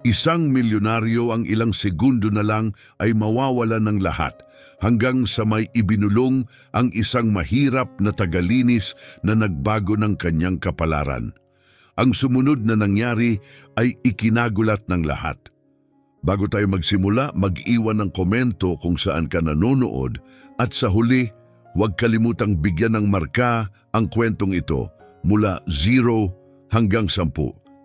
Isang milyonaryo ang ilang segundo na lang ay mawawala ng lahat hanggang sa may ibinulong ang isang mahirap na tagalinis na nagbago ng kanyang kapalaran. Ang sumunod na nangyari ay ikinagulat ng lahat. Bago tayo magsimula, mag-iwan ng komento kung saan ka nanonood at sa huli, huwag kalimutang bigyan ng marka ang kwentong ito mula 0 hanggang 10.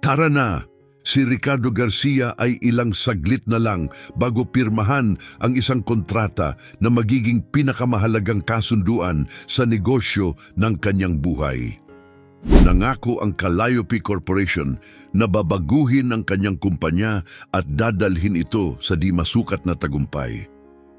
Tara na! Si Ricardo Garcia ay ilang saglit na lang bago pirmahan ang isang kontrata na magiging pinakamahalagang kasunduan sa negosyo ng kanyang buhay. Nangako ang Calliope Corporation na babaguhin ang kanyang kumpanya at dadalhin ito sa di masukat na tagumpay.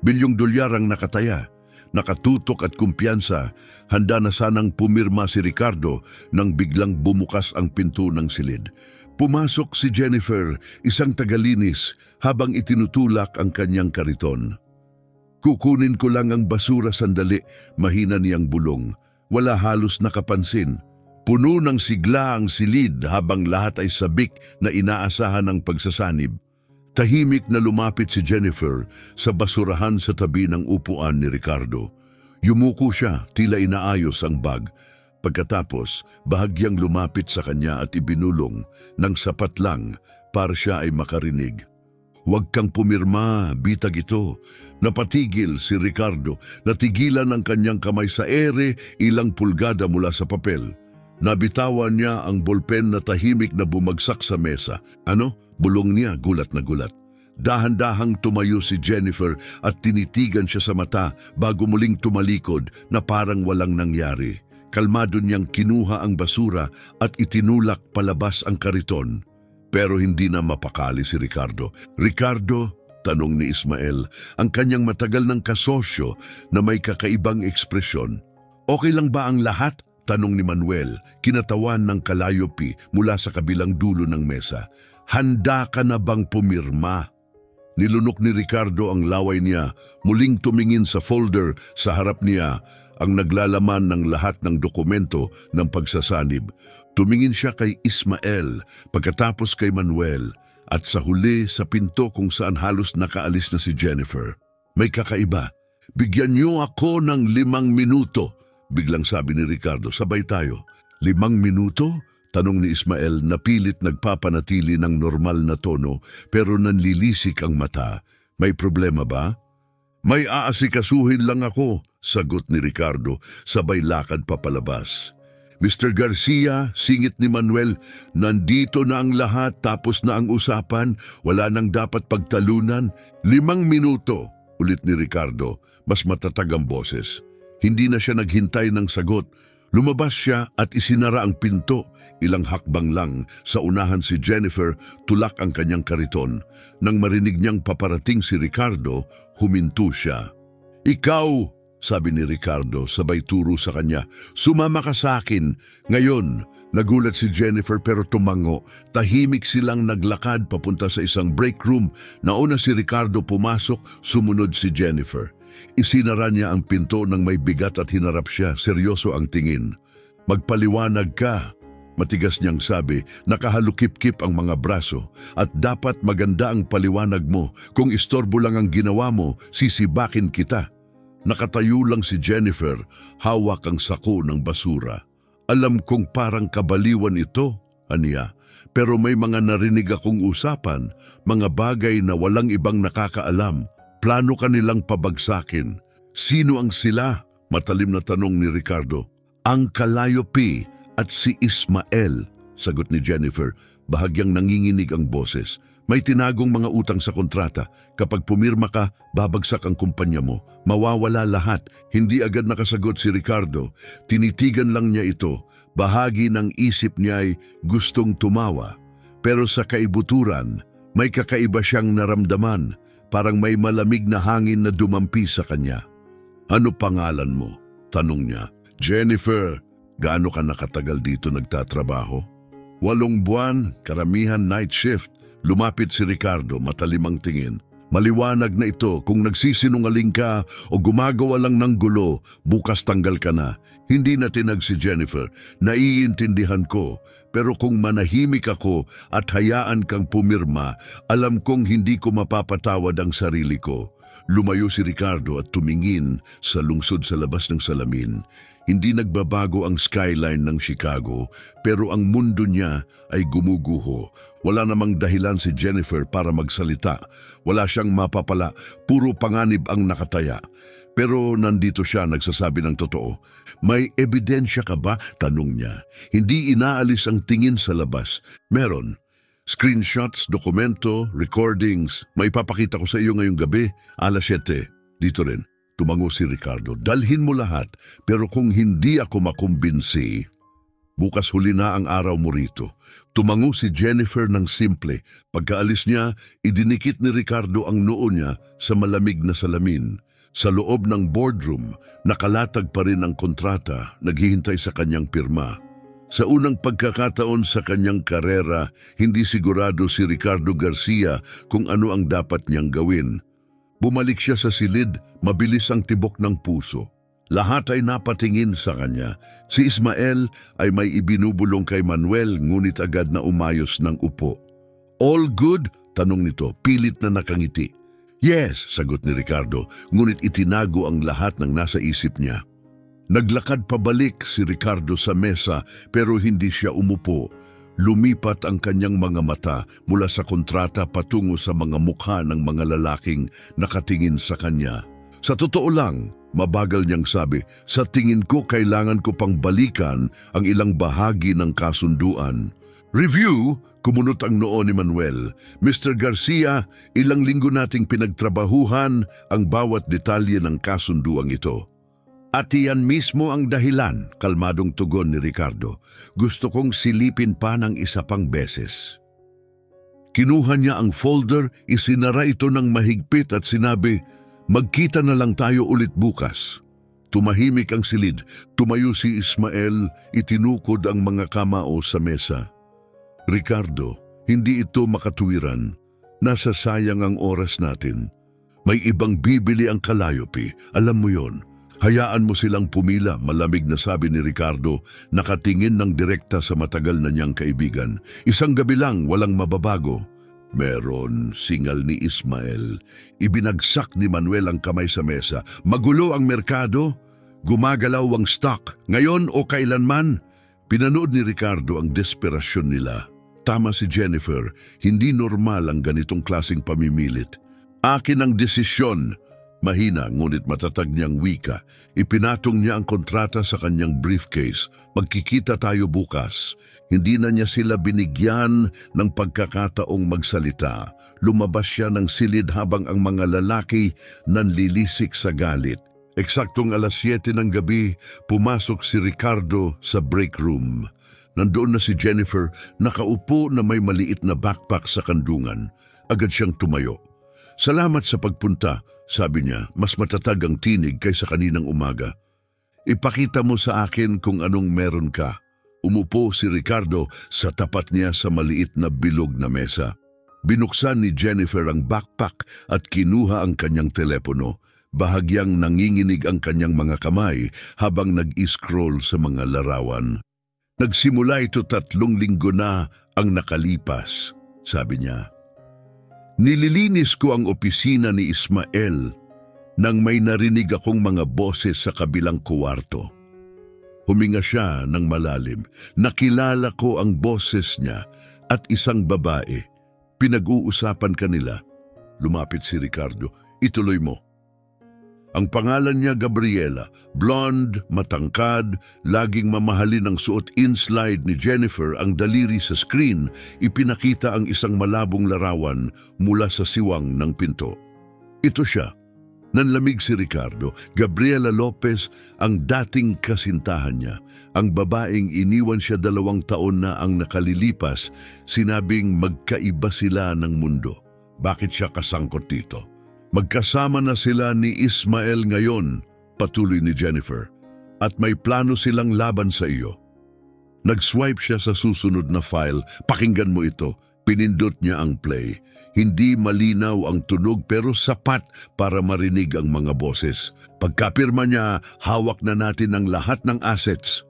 Bilyong dolyar ang nakataya, nakatutok at kumpiyansa, handa na sanang pumirma si Ricardo nang biglang bumukas ang pinto ng silid. Pumasok si Jennifer, isang tagalinis, habang itinutulak ang kanyang kariton. Kukunin ko lang ang basura sandali, mahina niyang bulong. Wala halos nakapansin. Puno ng sigla ang silid habang lahat ay sabik na inaasahan ng pagsasanib. Tahimik na lumapit si Jennifer sa basurahan sa tabi ng upuan ni Ricardo. Yumuko siya, tila inaayos ang bag. Pagkatapos, bahagyang lumapit sa kanya at ibinulong ng sapat lang para siya ay makarinig. Huwag kang pumirma, bitag ito. Napatigil si Ricardo, natigilan ang kanyang kamay sa ere ilang pulgada mula sa papel. Nabitawan niya ang bolpen na tahimik na bumagsak sa mesa. Ano? Bulong niya, gulat na gulat. Dahan-dahang tumayo si Jennifer at tinitigan siya sa mata bago muling tumalikod na parang walang nangyari. Kalmado niyang kinuha ang basura at itinulak palabas ang kariton. Pero hindi na mapakali si Ricardo. Ricardo, tanong ni Ismael, ang kanyang matagal ng kasosyo na may kakaibang ekspresyon. Okay lang ba ang lahat? Tanong ni Manuel, kinatawan ng Calliope mula sa kabilang dulo ng mesa. Handa ka na bang pumirma? Nilunok ni Ricardo ang laway niya, muling tumingin sa folder sa harap niya, ang naglalaman ng lahat ng dokumento ng pagsasanib. Tumingin siya kay Ismael, pagkatapos kay Manuel, at sa huli sa pinto kung saan halos nakaalis na si Jennifer. May kakaiba. Bigyan niyo ako ng 5 minuto, biglang sabi ni Ricardo. Sabay tayo. 5 minuto? Tanong ni Ismael na pilit nagpapanatili ng normal na tono pero nanlilisik ang mata. May problema ba? May aasikasuhin lang ako, sagot ni Ricardo, sabay lakad papalabas. Mr. Garcia, singit ni Manuel, nandito na ang lahat tapos na ang usapan, wala nang dapat pagtalunan. 5 minuto, ulit ni Ricardo, mas matatag ang boses. Hindi na siya naghintay ng sagot. Lumabas siya at isinara ang pinto. Ilang hakbang lang sa unahan si Jennifer, tulak ang kanyang kariton. Nang marinig niyang paparating si Ricardo, huminto siya. Ikaw, sabi ni Ricardo, sabay turo sa kanya, sumama ka sa akin. Ngayon, nagulat si Jennifer pero tumango. Tahimik silang naglakad papunta sa isang break room. Nauna si Ricardo pumasok, sumunod si Jennifer. Isinara niya ang pinto ng may bigat at hinarap siya. Seryoso ang tingin. Magpaliwanag ka, matigas niyang sabi. Nakahalukip-kip ang mga braso at dapat maganda ang paliwanag mo. Kung istorbo lang ang ginawa mo, sisibakin kita. Nakatayo lang si Jennifer, hawak ang sako ng basura. Alam kong parang kabaliwan ito, aniya. Pero may mga narinig akong usapan, mga bagay na walang ibang nakakaalam. Plano ka nilang pabagsakin. Sino ang sila? Matalim na tanong ni Ricardo. Ang Calliope at si Ismael, sagot ni Jennifer. Bahagyang nanginginig ang boses. May tinagong mga utang sa kontrata. Kapag pumirma ka, babagsak ang kumpanya mo. Mawawala lahat. Hindi agad nakasagot si Ricardo. Tinitigan lang niya ito. Bahagi ng isip niya ay gustong tumawa. Pero sa kaibuturan, may kakaiba siyang naramdaman. Parang may malamig na hangin na dumampi sa kanya. Ano pangalan mo? Tanong niya. Jennifer, gaano ka nakatagal dito nagtatrabaho? 8 buwan, karamihan night shift. Lumapit si Ricardo, matalimang tingin. Maliwanag na ito, kung nagsisinungaling ka o gumagawa lang ng gulo, bukas tanggal ka na. Hindi na tinag si Jennifer, naiintindihan ko. Pero kung manahimik ako at hayaan kang pumirma, alam kong hindi ko mapapatawad ang sarili ko. Lumayo si Ricardo at tumingin sa lungsod sa labas ng salamin. Hindi nagbabago ang skyline ng Chicago, pero ang mundo niya ay gumuguho. Wala namang dahilan si Jennifer para magsalita. Wala siyang mapapala, puro panganib ang nakataya. Pero nandito siya nagsasabi ng totoo. May ebidensya ka ba? Tanong niya. Hindi inaalis ang tingin sa labas. Meron. Screenshots, dokumento, recordings. May papakita ko sa iyo ngayong gabi, alas 7. Dito rin. Tumango si Ricardo. Dalhin mo lahat, pero kung hindi ako makumbinsi, bukas huli na ang araw mo rito. Tumango si Jennifer ng simple. Pagkaalis niya, idinikit ni Ricardo ang noo niya sa malamig na salamin. Sa loob ng boardroom, nakalatag pa rin ang kontrata, naghihintay sa kanyang pirma. Sa unang pagkakataon sa kanyang karera, hindi sigurado si Ricardo Garcia kung ano ang dapat niyang gawin. Bumalik siya sa silid, mabilis ang tibok ng puso. Lahat ay napatingin sa kanya. Si Ismael ay may ibinubulong kay Manuel, ngunit agad na umayos ng upo. All good? Tanong nito, pilit na nakangiti. Yes, sagot ni Ricardo, ngunit itinago ang lahat ng nasa isip niya. Naglakad pabalik si Ricardo sa mesa pero hindi siya umupo. Lumipat ang kanyang mga mata mula sa kontrata patungo sa mga mukha ng mga lalaking nakatingin sa kanya. Sa totoo lang, mabagal niyang sabi, sa tingin ko kailangan ko pang balikan ang ilang bahagi ng kasunduan. Review, kumunot ang noo ni Manuel. Mr. Garcia, ilang linggo nating pinagtrabahuhan ang bawat detalye ng kasunduang ito. At iyan mismo ang dahilan, kalmadong tugon ni Ricardo. Gusto kong silipin pa ng isa pang beses. Kinuha niya ang folder, isinara ito ng mahigpit at sinabi, magkita na lang tayo ulit bukas. Tumahimik ang silid, tumayo si Ismael, itinukod ang mga kamao sa mesa. Ricardo, hindi ito makatuwiran. Nasasayang ang oras natin. May ibang bibili ang Calliope, alam mo yon. Hayaan mo silang pumila, malamig na sabi ni Ricardo, nakatingin ng direkta sa matagal na niyang kaibigan. Isang gabi lang, walang mababago. Meron, singal ni Ismael. Ibinagsak ni Manuel ang kamay sa mesa. Magulo ang merkado, gumagalaw ang stock. Ngayon o kailanman, pinanood ni Ricardo ang desperasyon nila. Tama si Jennifer, hindi normal ang ganitong klaseng pamimilit. Akin ang desisyon. Mahina ngunit matatag niyang wika. Ipinatong niya ang kontrata sa kanyang briefcase. Magkikita tayo bukas. Hindi na niya sila binigyan ng pagkakataong magsalita. Lumabas siya ng silid habang ang mga lalaki nanlilisik sa galit. Eksaktong alas 7 ng gabi, pumasok si Ricardo sa break room. Nandoon na si Jennifer, nakaupo na may maliit na backpack sa kandungan. Agad siyang tumayo. Salamat sa pagpunta, sabi niya, mas matatag ang tinig kaysa kaninang umaga. Ipakita mo sa akin kung anong meron ka. Umupo si Ricardo sa tapat niya sa maliit na bilog na mesa. Binuksan ni Jennifer ang backpack at kinuha ang kanyang telepono. Bahagyang nanginginig ang kanyang mga kamay habang nag-scroll sa mga larawan. Nagsimula ito 3 linggo na ang nakalipas, sabi niya. Nililinis ko ang opisina ni Ismael nang may narinig akong mga boses sa kabilang kuwarto. Huminga siya ng malalim. Nakilala ko ang boses niya at isang babae. Pinag-uusapan kanila. Lumapit si Ricardo. Ituloy mo. Ang pangalan niya Gabriela, blonde, matangkad, laging mamahalin ang suot in-slide ni Jennifer ang daliri sa screen, ipinakita ang isang malabong larawan mula sa siwang ng pinto. Ito siya. Nanlamig si Ricardo, Gabriela Lopez ang dating kasintahan niya. Ang babaeng iniwan siya 2 taon na ang nakalilipas, sinabing magkaiba sila ng mundo. Bakit siya kasangkot dito? Magkasama na sila ni Ismael ngayon, patuloy ni Jennifer, at may plano silang laban sa iyo. Nag-swipe siya sa susunod na file. Pakinggan mo ito. Pinindot niya ang play. Hindi malinaw ang tunog pero sapat para marinig ang mga boses. Pagkapirma niya, hawak na natin ang lahat ng assets.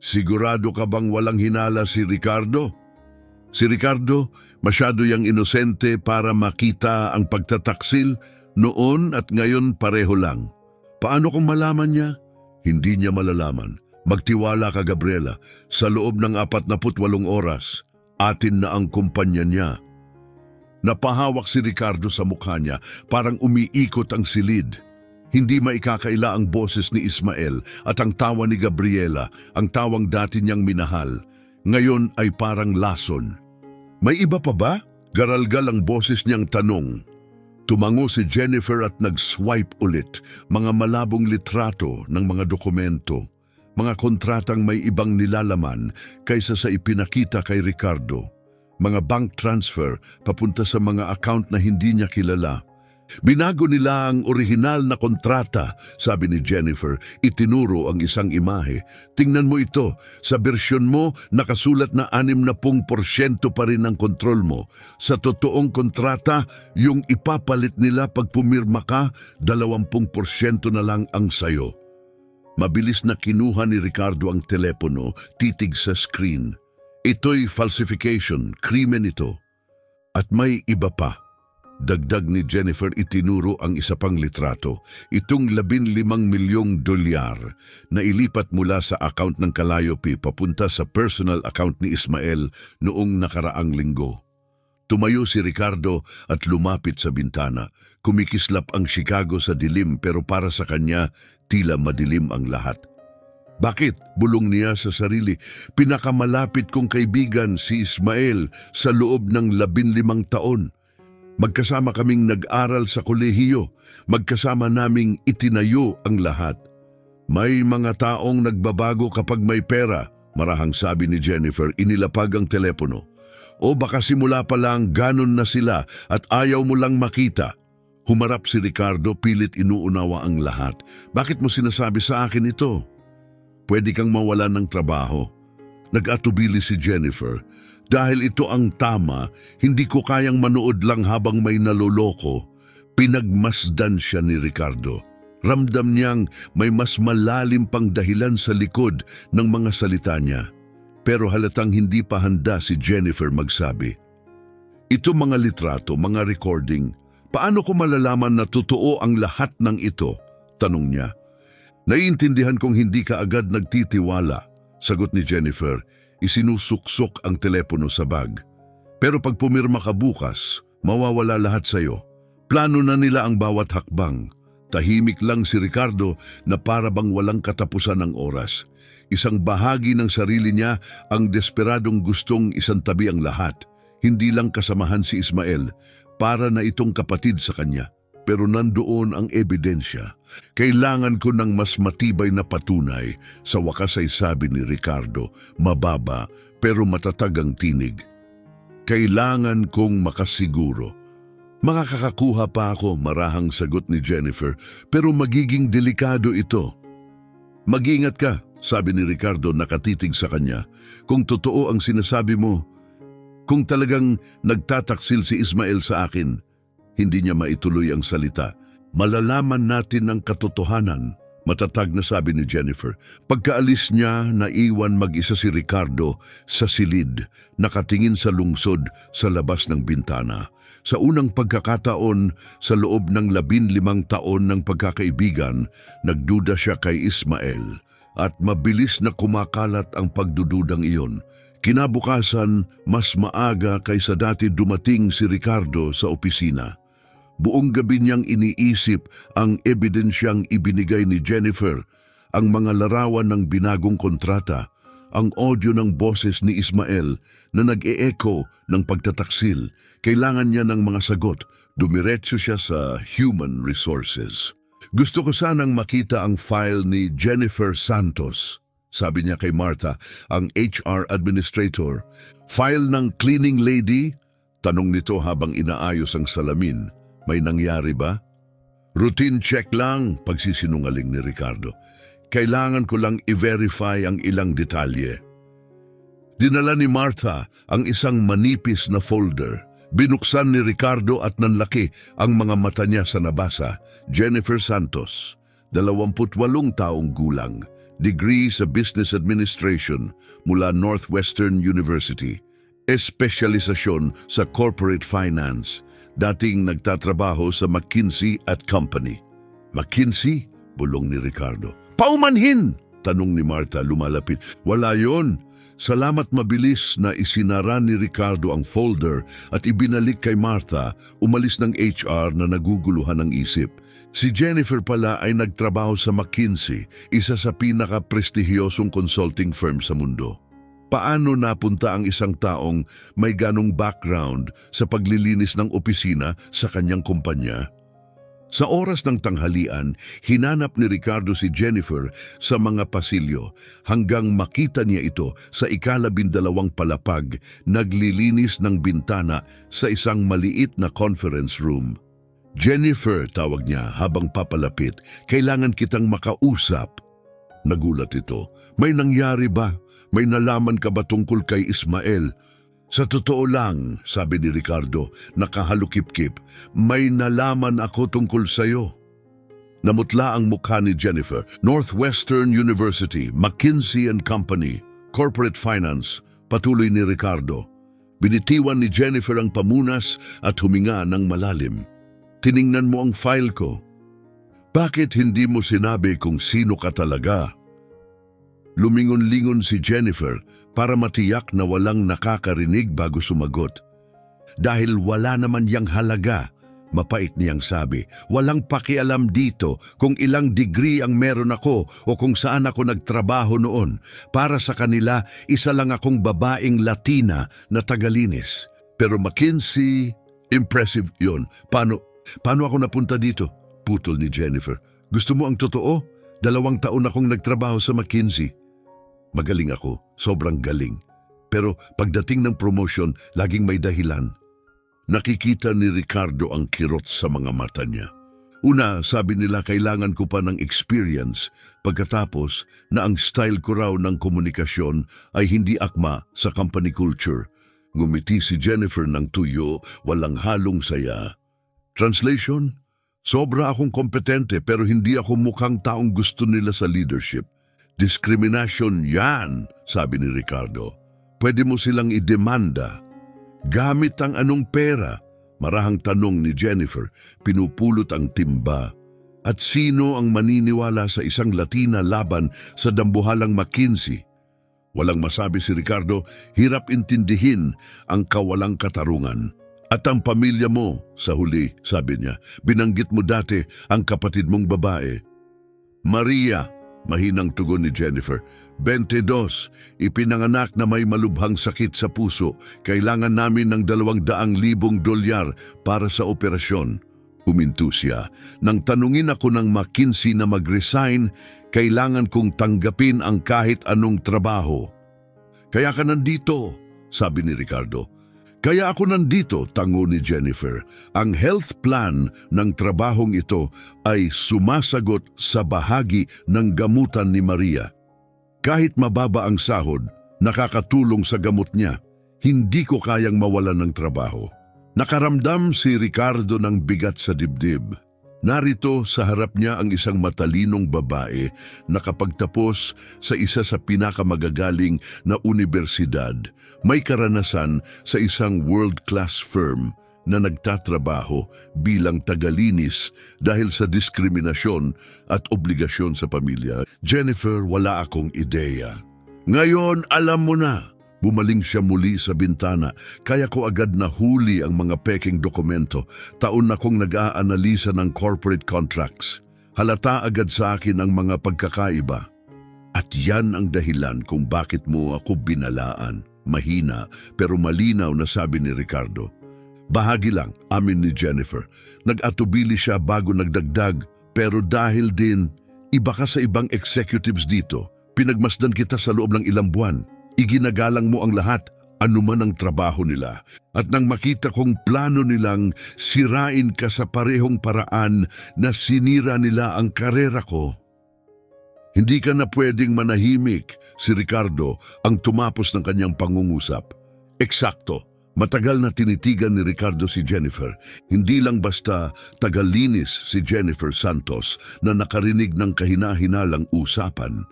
Sigurado ka bang walang hinala si Ricardo? Si Ricardo, masyado yang inosente para makita ang pagtataksil. Noon at ngayon pareho lang. Paano kung malaman niya? Hindi niya malalaman. Magtiwala ka, Gabriela. Sa loob ng 48 oras, atin na ang kumpanya niya. Napahawak si Ricardo sa mukha niya, parang umiikot ang silid. Hindi maikakaila ang boses ni Ismael at ang tawa ni Gabriela, ang tawang dati niyang minahal. Ngayon ay parang lason. May iba pa ba? Garalgal ang boses niyang tanong. Tumango si Jennifer at nag-swipe ulit, mga malabong litrato ng mga dokumento, mga kontratang may ibang nilalaman kaysa sa ipinakita kay Ricardo, mga bank transfer papunta sa mga account na hindi niya kilala. Binago nila ang orihinal na kontrata, sabi ni Jennifer. Itinuro ang isang imahe. Tingnan mo ito, sa bersyon mo nakasulat na 60% pa rin ang kontrol mo. Sa totoong kontrata, yung ipapalit nila pag pumirma ka, 20% na lang ang sayo. Mabilis na kinuha ni Ricardo ang telepono, titig sa screen. Ito'y falsification, krimen ito. At may iba pa. Dagdag ni Jennifer, itinuro ang isa pang litrato. Itong 15 milyong dolyar na ilipat mula sa account ng Calliope papunta sa personal account ni Ismael noong nakaraang linggo. Tumayo si Ricardo at lumapit sa bintana. Kumikislap ang Chicago sa dilim pero para sa kanya, tila madilim ang lahat. Bakit? Bulong niya sa sarili. Pinakamalapit kong kaibigan si Ismael sa loob ng 15 taon. Magkasama kaming nag-aral sa kolehiyo. Magkasama naming itinayo ang lahat. May mga taong nagbabago kapag may pera, marahang sabi ni Jennifer, inilapag ang telepono. O baka simula pa lang ganon na sila at ayaw mo lang makita. Humarap si Ricardo, pilit inuunawa ang lahat. Bakit mo sinasabi sa akin ito? Pwede kang mawalan ng trabaho. Nag-atubili si Jennifer. Dahil ito ang tama, hindi ko kayang manood lang habang may naloloko. Pinagmasdan siya ni Ricardo. Ramdam niyang may mas malalim pang dahilan sa likod ng mga salita niya. Pero halatang hindi pa handa si Jennifer magsabi. Ito mga litrato, mga recording. Paano ko malalaman na totoo ang lahat ng ito? Tanong niya. Naiintindihan kong hindi ka agad nagtitiwala. Sagot ni Jennifer. Isinusuksok ang telepono sa bag. Pero pag pumirma ka bukas, mawawala lahat sa'yo. Plano na nila ang bawat hakbang. Tahimik lang si Ricardo na para bang walang katapusan ng oras. Isang bahagi ng sarili niya ang desperadong gustong isantabi ang lahat. Hindi lang kasamahan si Ismael, para na itong kapatid sa kanya. Pero nandoon ang ebidensya. Kailangan ko ng mas matibay na patunay. Sa wakas ay sabi ni Ricardo, mababa pero matatag ang tinig. Kailangan kong makasiguro. Makakakuha pa ako, marahang sagot ni Jennifer, pero magiging delikado ito. Mag-ingat ka, sabi ni Ricardo nakatitig sa kanya. Kung totoo ang sinasabi mo, kung talagang nagtataksil si Ismael sa akin, hindi niya maituloy ang salita. Malalaman natin ang katotohanan, matatag na sabi ni Jennifer. Pagkaalis niya, naiwan mag-isa si Ricardo sa silid, nakatingin sa lungsod sa labas ng bintana. Sa unang pagkakataon, sa loob ng 15 taon ng pagkakaibigan, nagduda siya kay Ismael at mabilis na kumakalat ang pagdududang iyon. Kinabukasan, mas maaga kaysa dati dumating si Ricardo sa opisina. Buong gabi niyang iniisip ang ebidensyang ibinigay ni Jennifer, ang mga larawan ng binagong kontrata, ang audio ng boses ni Ismael na nag-e-echo ng pagtataksil. Kailangan niya ng mga sagot. Dumiretso siya sa Human Resources. Gusto ko sanang makita ang file ni Jennifer Santos, sabi niya kay Martha, ang HR administrator. File ng cleaning lady? Tanong nito habang inaayos ang salamin. May nangyari ba? Routine check lang, pagsisinungaling ni Ricardo. Kailangan ko lang i-verify ang ilang detalye. Dinala ni Martha ang isang manipis na folder. Binuksan ni Ricardo at nanlaki ang mga mata niya sa nabasa. Jennifer Santos, 28 taong gulang, degree sa Business Administration mula Northwestern University, espesyalisasyon sa Corporate Finance, dating nagtatrabaho sa McKinsey & Company. McKinsey? Bulong ni Ricardo. Paumanhin! Tanong ni Martha lumalapit. Wala yon. Salamat, mabilis na isinara ni Ricardo ang folder at ibinalik kay Martha. Umalis ng HR na naguguluhan ng isip. Si Jennifer pala ay nagtrabaho sa McKinsey, isa sa pinaka-prestihiyosong consulting firm sa mundo. Paano napunta ang isang taong may ganong background sa paglilinis ng opisina sa kanyang kumpanya? Sa oras ng tanghalian, hinanap ni Ricardo si Jennifer sa mga pasilyo hanggang makita niya ito sa ika-12 palapag, naglilinis ng bintana sa isang maliit na conference room. Jennifer, tawag niya habang papalapit, kailangan kitang makausap. Nagulat ito. May nangyari ba? May nalaman ka ba tungkol kay Ismael? Sa totoo lang, sabi ni Ricardo, nakahalukip-kip, may nalaman ako tungkol sa'yo. Namutla ang mukha ni Jennifer. Northwestern University, McKinsey & Company, Corporate Finance, patuloy ni Ricardo. Binitiwan ni Jennifer ang pamunas at huminga ng malalim. Tiningnan mo ang file ko. Bakit hindi mo sinabi kung sino ka talaga? Lumingon-lingon si Jennifer para matiyak na walang nakakarinig bago sumagot. Dahil wala naman yang halaga, mapait niyang sabi, walang pakialam dito kung ilang degree ang meron ako o kung saan ako nagtrabaho noon. Para sa kanila, isa lang akong babaeng Latina na tagalinis. Pero McKinsey, impressive yun. Paano ako napunta dito? Putol ni Jennifer. Gusto mo ang totoo? 2 taon akong nagtrabaho sa McKinsey. Magaling ako, sobrang galing. Pero pagdating ng promotion, laging may dahilan. Nakikita ni Ricardo ang kirot sa mga mata niya. Una, sabi nila kailangan ko pa ng experience. Pagkatapos na ang style ko raw ng komunikasyon ay hindi akma sa company culture. Ngumiti si Jennifer ng tuyo, walang halong saya. Translation? Sobra akong kompetente pero hindi ako mukhang taong gusto nila sa leadership. Diskriminasyon yan, sabi ni Ricardo. Pwede mo silang idemanda. Gamit ang anong pera? Marahang tanong ni Jennifer, pinupulot ang timba. At sino ang maniniwala sa isang Latina laban sa dambuhalang McKinsey? Walang masabi si Ricardo, hirap intindihin ang kawalang katarungan. At ang pamilya mo, sa huli, sabi niya, binanggit mo dati ang kapatid mong babae. Maria, mahinang tugon ni Jennifer, 22, ipinanganak na may malubhang sakit sa puso. Kailangan namin ng $200,000 para sa operasyon. Huminto siya. Nang tanungin ako ng McKinsey na mag-resign, kailangan kong tanggapin ang kahit anong trabaho. Kaya ka nandito, sabi ni Ricardo. Kaya ako nandito, tango ni Jennifer. Ang health plan ng trabahong ito ay sumasagot sa bahagi ng gamutan ni Maria. Kahit mababa ang sahod, nakakatulong sa gamot niya. Hindi ko kayang mawalan ng trabaho. Nakaramdam si Ricardo ng bigat sa dibdib. Narito sa harap niya ang isang matalinong babae na nakapagtapos sa isa sa pinakamagagaling na universidad, may karanasan sa isang world-class firm na nagtatrabaho bilang tagalinis dahil sa diskriminasyon at obligasyon sa pamilya. Jennifer, wala akong ideya. Ngayon, alam mo na. Bumaling siya muli sa bintana, kaya ko agad nahuli ang mga peking dokumento. Taon na kong nag-aanalisa ng corporate contracts. Halata agad sa akin ang mga pagkakaiba. At yan ang dahilan kung bakit mo ako binalaan. Mahina pero malinaw na sabi ni Ricardo. Bahagi lang, amin ni Jennifer. Nag-atubili siya bago nagdagdag, pero dahil din iba ka sa ibang executives dito, pinagmasdan kita sa loob ng ilang buwan. Iginagalang mo ang lahat, anuman ang trabaho nila. At nang makita kong plano nilang sirain ka sa parehong paraan na sinira nila ang karera ko, Hindi ka na pwedeng manahimik. Si Ricardo ang tumapos ng kanyang pangungusap. Eksakto. Matagal na tinitigan ni Ricardo si Jennifer. Hindi lang basta tagalinis si Jennifer Santos na nakarinig ng kahina-hinalang usapan.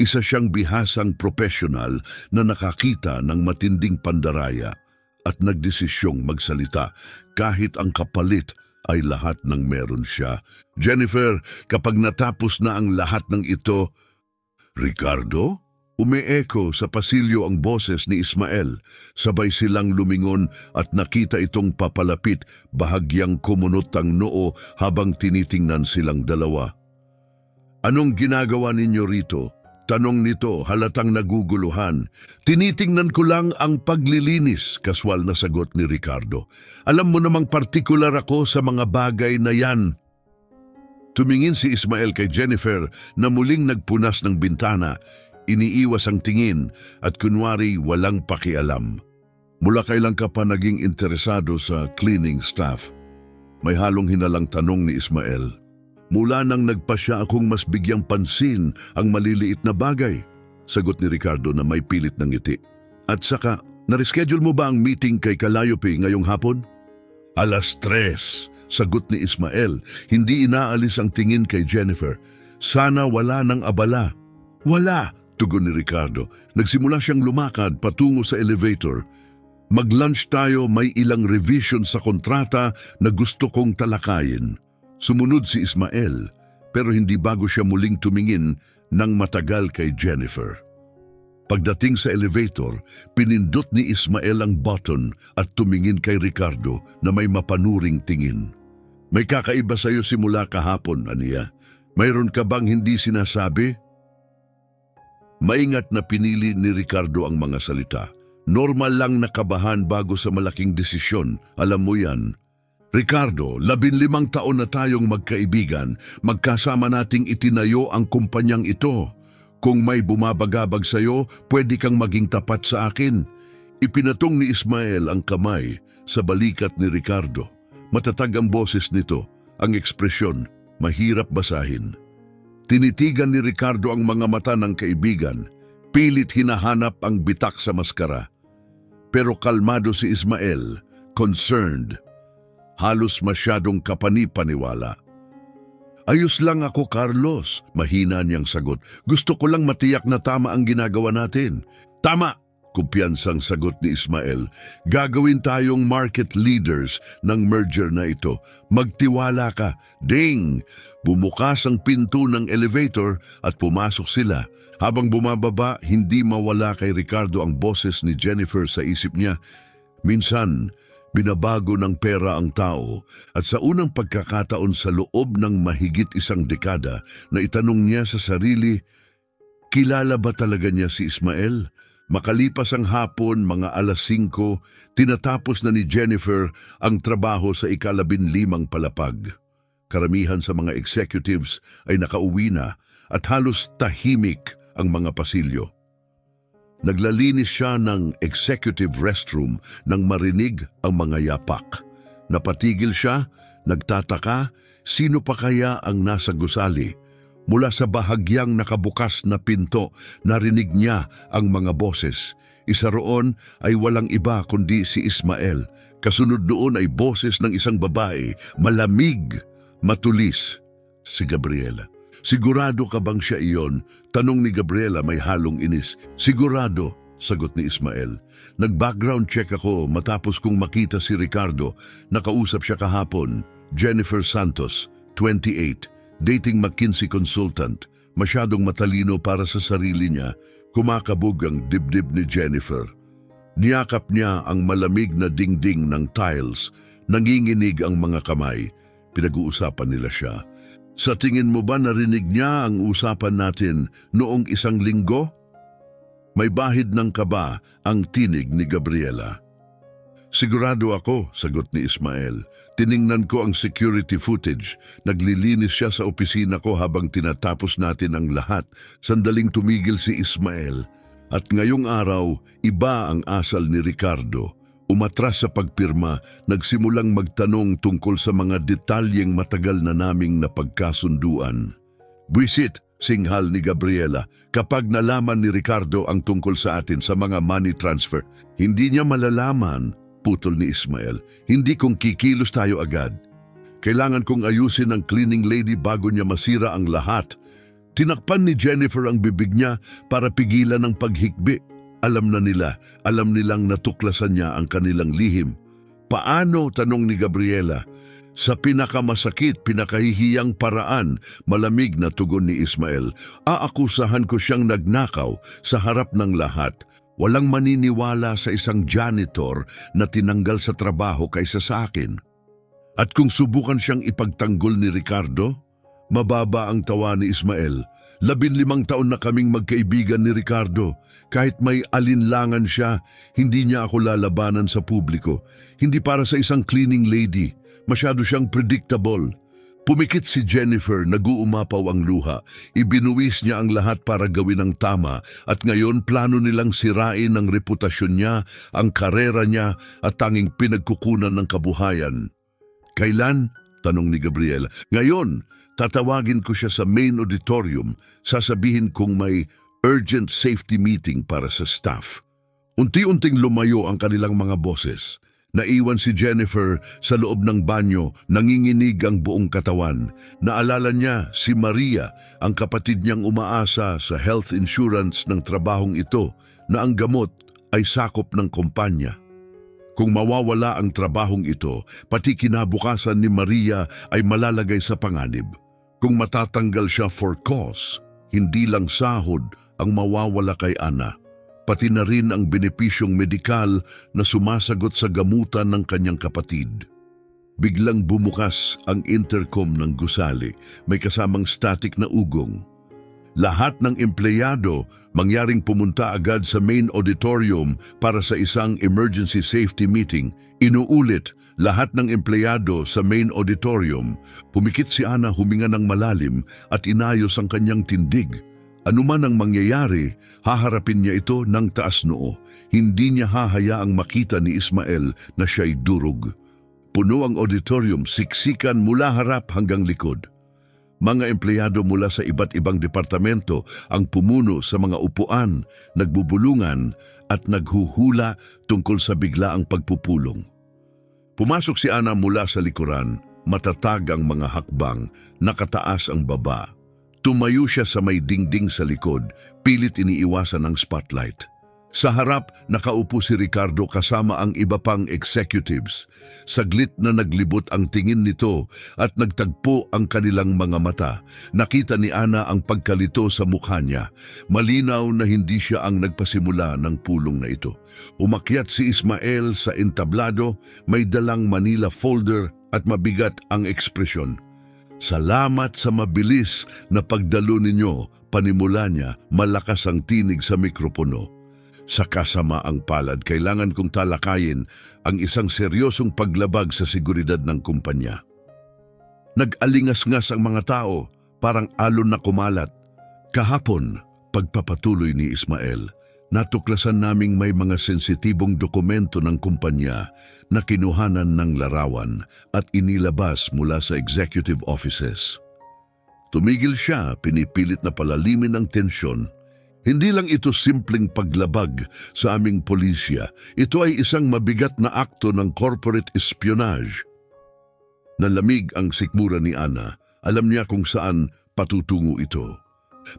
Isa siyang bihasang profesional na nakakita ng matinding pandaraya at nagdesisyong magsalita kahit ang kapalit ay lahat ng meron siya. Jennifer, kapag natapos na ang lahat ng ito, Ricardo? Umeeko sa pasilyo ang boses ni Ismael. Sabay silang lumingon at nakita itong papalapit, bahagyang kumunot ang noo habang tinitingnan silang dalawa. Anong ginagawa ninyo rito? Tanong nito, halatang naguguluhan. Tinitingnan ko lang ang paglilinis, kaswal na sagot ni Ricardo. Alam mo namang partikular ako sa mga bagay na yan. Tumingin si Ismael kay Jennifer na muling nagpunas ng bintana. Iniiwas ang tingin at kunwari walang pakialam. Mula kailan ka pa naging interesado sa cleaning staff? May halong hinalang tanong ni Ismael. Mula nang nagpasya akong mas bigyang pansin ang maliliit na bagay, sagot ni Ricardo na may pilit ng ngiti. At saka, nareschedule mo ba ang meeting kay Calliope ngayong hapon? 3:00, sagot ni Ismael, hindi inaalis ang tingin kay Jennifer. Sana wala nang abala. Wala, tugon ni Ricardo. Nagsimula siyang lumakad patungo sa elevator. Mag-lunch tayo, may ilang revision sa kontrata na gusto kong talakayin. Sumunod si Ismael, pero hindi bago siya muling tumingin ng matagal kay Jennifer. Pagdating sa elevator, pinindot ni Ismael ang button at tumingin kay Ricardo na may mapanuring tingin. May kakaiba sa'yo simula kahapon, Ania. Mayroon ka bang hindi sinasabi? Maingat na pinili ni Ricardo ang mga salita. Normal lang nakabahan bago sa malaking desisyon, alam mo yan. Ricardo, 15 taon na tayong magkaibigan, magkasama nating itinayo ang kumpanyang ito. Kung may bumabagabag sa'yo, pwede kang maging tapat sa akin. Ipinatong ni Ismael ang kamay sa balikat ni Ricardo. Matatag ang boses nito, ang ekspresyon, mahirap basahin. Tinitigan ni Ricardo ang mga mata ng kaibigan, pilit hinahanap ang bitak sa maskara. Pero kalmado si Ismael, concerned. Halos masyadong kapani-paniwala. Ayos lang ako, Carlos, mahina niyang sagot. Gusto ko lang matiyak na tama ang ginagawa natin. Tama, kumpiyansang sagot ni Ismael. Gagawin tayong market leaders ng merger na ito. Magtiwala ka. Ding! Bumukas ang pinto ng elevator at pumasok sila. Habang bumababa, hindi mawala kay Ricardo ang boses ni Jennifer sa isip niya. Minsan, binabago ng pera ang tao at sa unang pagkakataon sa loob ng mahigit 1 dekada na itanong niya sa sarili, kilala ba talaga niya si Ismael? Makalipas ang hapon, mga 5:00, tinatapos na ni Jennifer ang trabaho sa 15 palapag. Karamihan sa mga executives ay nakauwi na at halos tahimik ang mga pasilyo. Naglalinis siya ng executive restroom nang marinig ang mga yapak. Napatigil siya, nagtataka, sino pa kaya ang nasa gusali? Mula sa bahagyang nakabukas na pinto, narinig niya ang mga boses. Isa roon ay walang iba kundi si Ismael. Kasunod doon ay boses ng isang babae, malamig, matulis, si Gabriela. Sigurado ka bang siya iyon? Tanong ni Gabriela may halong inis. Sigurado, sagot ni Ismael. Nag-background check ako matapos kong makita si Ricardo. Nakausap siya kahapon. Jennifer Santos, 28, dating McKinsey consultant. Masyadong matalino para sa sarili niya. Kumakabog ang dibdib ni Jennifer. Niyakap niya ang malamig na dingding ng tiles. Nanginginig ang mga kamay. Pinag-uusapan nila siya. Sa tingin mo ba narinig niya ang usapan natin noong 1 linggo? May bahid ng kaba ang tinig ni Gabriela. Sigurado ako, sagot ni Ismael. Tiningnan ko ang security footage. Naglilinis siya sa opisina ko habang tinatapos natin ang lahat. Sandaling tumigil si Ismael. At ngayong araw, iba ang asal ni Ricardo. Umatras sa pagpirma, nagsimulang magtanong tungkol sa mga detalyeng matagal na naming napagkasunduan. Buisit, Singhal ni Gabriela, kapag nalaman ni Ricardo ang tungkol sa atin sa mga money transfer, hindi niya malalaman, putol ni Ismael, hindi kung kikilos tayo agad. Kailangan kong ayusin ang cleaning lady bago niya masira ang lahat. Tinakpan ni Jennifer ang bibig niya para pigilan ang paghikbi. Alam nilang natuklasan niya ang kanilang lihim. Paano? Tanong ni Gabriela. Sa pinakamasakit, pinakahihiyang paraan, malamig na tugon ni Ismael. Aakusahan ko siyang nagnakaw sa harap ng lahat. Walang maniniwala sa isang janitor na tinanggal sa trabaho kaysa sa akin. At kung subukan siyang ipagtanggol ni Ricardo, mababa ang tawa ni Ismael. 15 taon na kaming magkaibigan ni Ricardo. Kahit may alinlangan siya, hindi niya ako lalabanan sa publiko. Hindi para sa isang cleaning lady. Masyado siyang predictable. Pumikit si Jennifer, nag-uumapaw ang luha. Ibinuwis niya ang lahat para gawin ang tama at ngayon plano nilang sirain ang reputasyon niya, ang karera niya at tanging pinagkukunan ng kabuhayan. Kailan? Tanong ni Gabriela. Ngayon, tatawagin ko siya sa main auditorium. Sasabihin kong may urgent safety meeting para sa staff. Unti-unting lumayo ang kanilang mga boses. Naiwan si Jennifer sa loob ng banyo, nanginginig ang buong katawan. Naalala niya si Maria, ang kapatid niyang umaasa sa health insurance ng trabahong ito na ang gamot ay sakop ng kumpanya. Kung mawawala ang trabahong ito, pati kinabukasan ni Maria ay malalagay sa panganib. Kung matatanggal siya for cause, hindi lang sahod ang mawawala kay Ana. Pati na rin ang benepisyong medikal na sumasagot sa gamutan ng kanyang kapatid. Biglang bumukas ang intercom ng gusali, may kasamang static na ugong. Lahat ng empleyado mangyaring pumunta agad sa main auditorium para sa isang emergency safety meeting. Inuulit, lahat ng empleyado sa main auditorium. Pumikit si Ana, huminga ng malalim at inayos ang kanyang tindig. Anuman ang mangyayari, haharapin niya ito ng taas noo. Hindi niya hahayaang makita ni Ismael na siya'y durog. Puno ang auditorium, siksikan mula harap hanggang likod. Mga empleyado mula sa iba't ibang departamento ang pumuno sa mga upuan, nagbubulungan at naghuhula tungkol sa biglaang pagpupulong. Pumasok si Ana mula sa likuran, matatag ang mga hakbang, nakataas ang baba. Tumayo siya sa may dingding sa likod, pilit iniiwasan ang spotlight. Sa harap, nakaupo si Ricardo kasama ang iba pang executives. Saglit na naglibot ang tingin nito at nagtagpo ang kanilang mga mata. Nakita ni Ana ang pagkalito sa mukha niya. Malinaw na hindi siya ang nagpasimula ng pulong na ito. Umakyat si Ismael sa entablado, may dalang Manila folder at mabigat ang ekspresyon. Salamat sa mabilis na pagdalo ninyo, panimula niya, malakas ang tinig sa mikropono. Sa kasamaang palad, kailangan kong talakayin ang isang seryosong paglabag sa seguridad ng kumpanya. Nag-alingas-ngas ang mga tao, parang alon na kumalat. Kahapon, pagpapatuloy ni Ismael, natuklasan naming may mga sensitibong dokumento ng kumpanya na kinuhanan ng larawan at inilabas mula sa executive offices. Tumigil siya, pinipilit na palalimin ang tensyon. Hindi lang ito simpleng paglabag sa aming pulisya, ito ay isang mabigat na akto ng corporate espionage. Nalamig ang sikmura ni Ana, alam niya kung saan patutungo ito.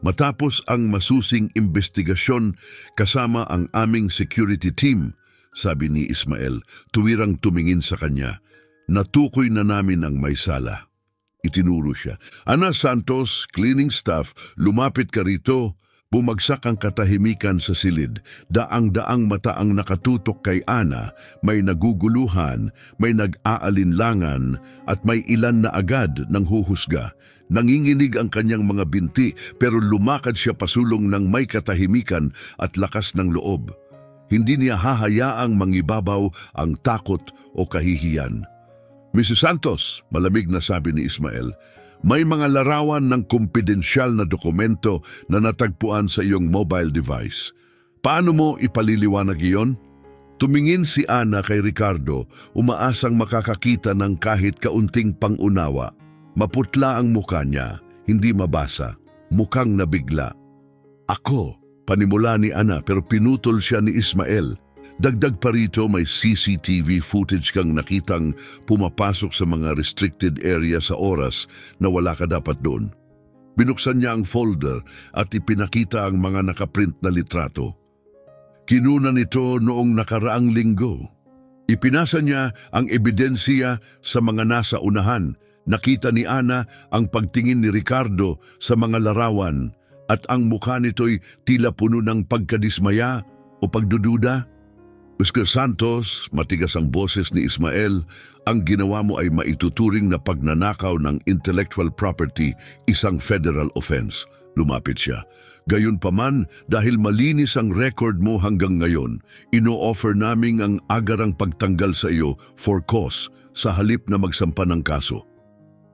Matapos ang masusing investigasyon kasama ang aming security team, sabi ni Ismael, tuwirang tumingin sa kanya, natukoy na namin ang may sala. Itinuro siya. Ana Santos, cleaning staff, lumapit ka rito. Bumagsak ang katahimikan sa silid. Daang-daang mata ang nakatutok kay Ana. May naguguluhan, may nag-aalinlangan, at may ilan na agad ng huhusga. Nanginginig ang kanyang mga binti, pero lumakad siya pasulong ng may katahimikan at lakas ng loob. Hindi niya hahayaang mangibabaw ang takot o kahihiyan. Mrs. Santos, malamig na sabi ni Ismael, may mga larawan ng kumpidensyal na dokumento na natagpuan sa iyong mobile device. Paano mo ipaliliwanag iyon? Tumingin si Ana kay Ricardo, umaasang makakakita ng kahit kaunting pangunawa. Maputla ang mukha niya, hindi mabasa. mukhang nabigla. Ako, panimula ni Ana pero pinutol siya ni Ismael. Dagdag pa rito may CCTV footage kang nakitang pumapasok sa mga restricted area sa oras na wala ka dapat doon. Binuksan niya ang folder at ipinakita ang mga nakaprint na litrato. Kinuna nito noong nakaraang linggo. Ipinasa niya ang ebidensya sa mga nasa unahan. Nakita ni Ana ang pagtingin ni Ricardo sa mga larawan at ang mukha nito'y tila puno ng pagkadismaya o pagdududa. Mr. Santos, matigas ang boses ni Ismael, ang ginawa mo ay maituturing na pagnanakaw ng intellectual property, isang federal offense. Lumapit siya. Gayunpaman, dahil malinis ang record mo hanggang ngayon, ino-offer naming ang agarang pagtanggal sa iyo for cause sa halip na magsampa ng kaso.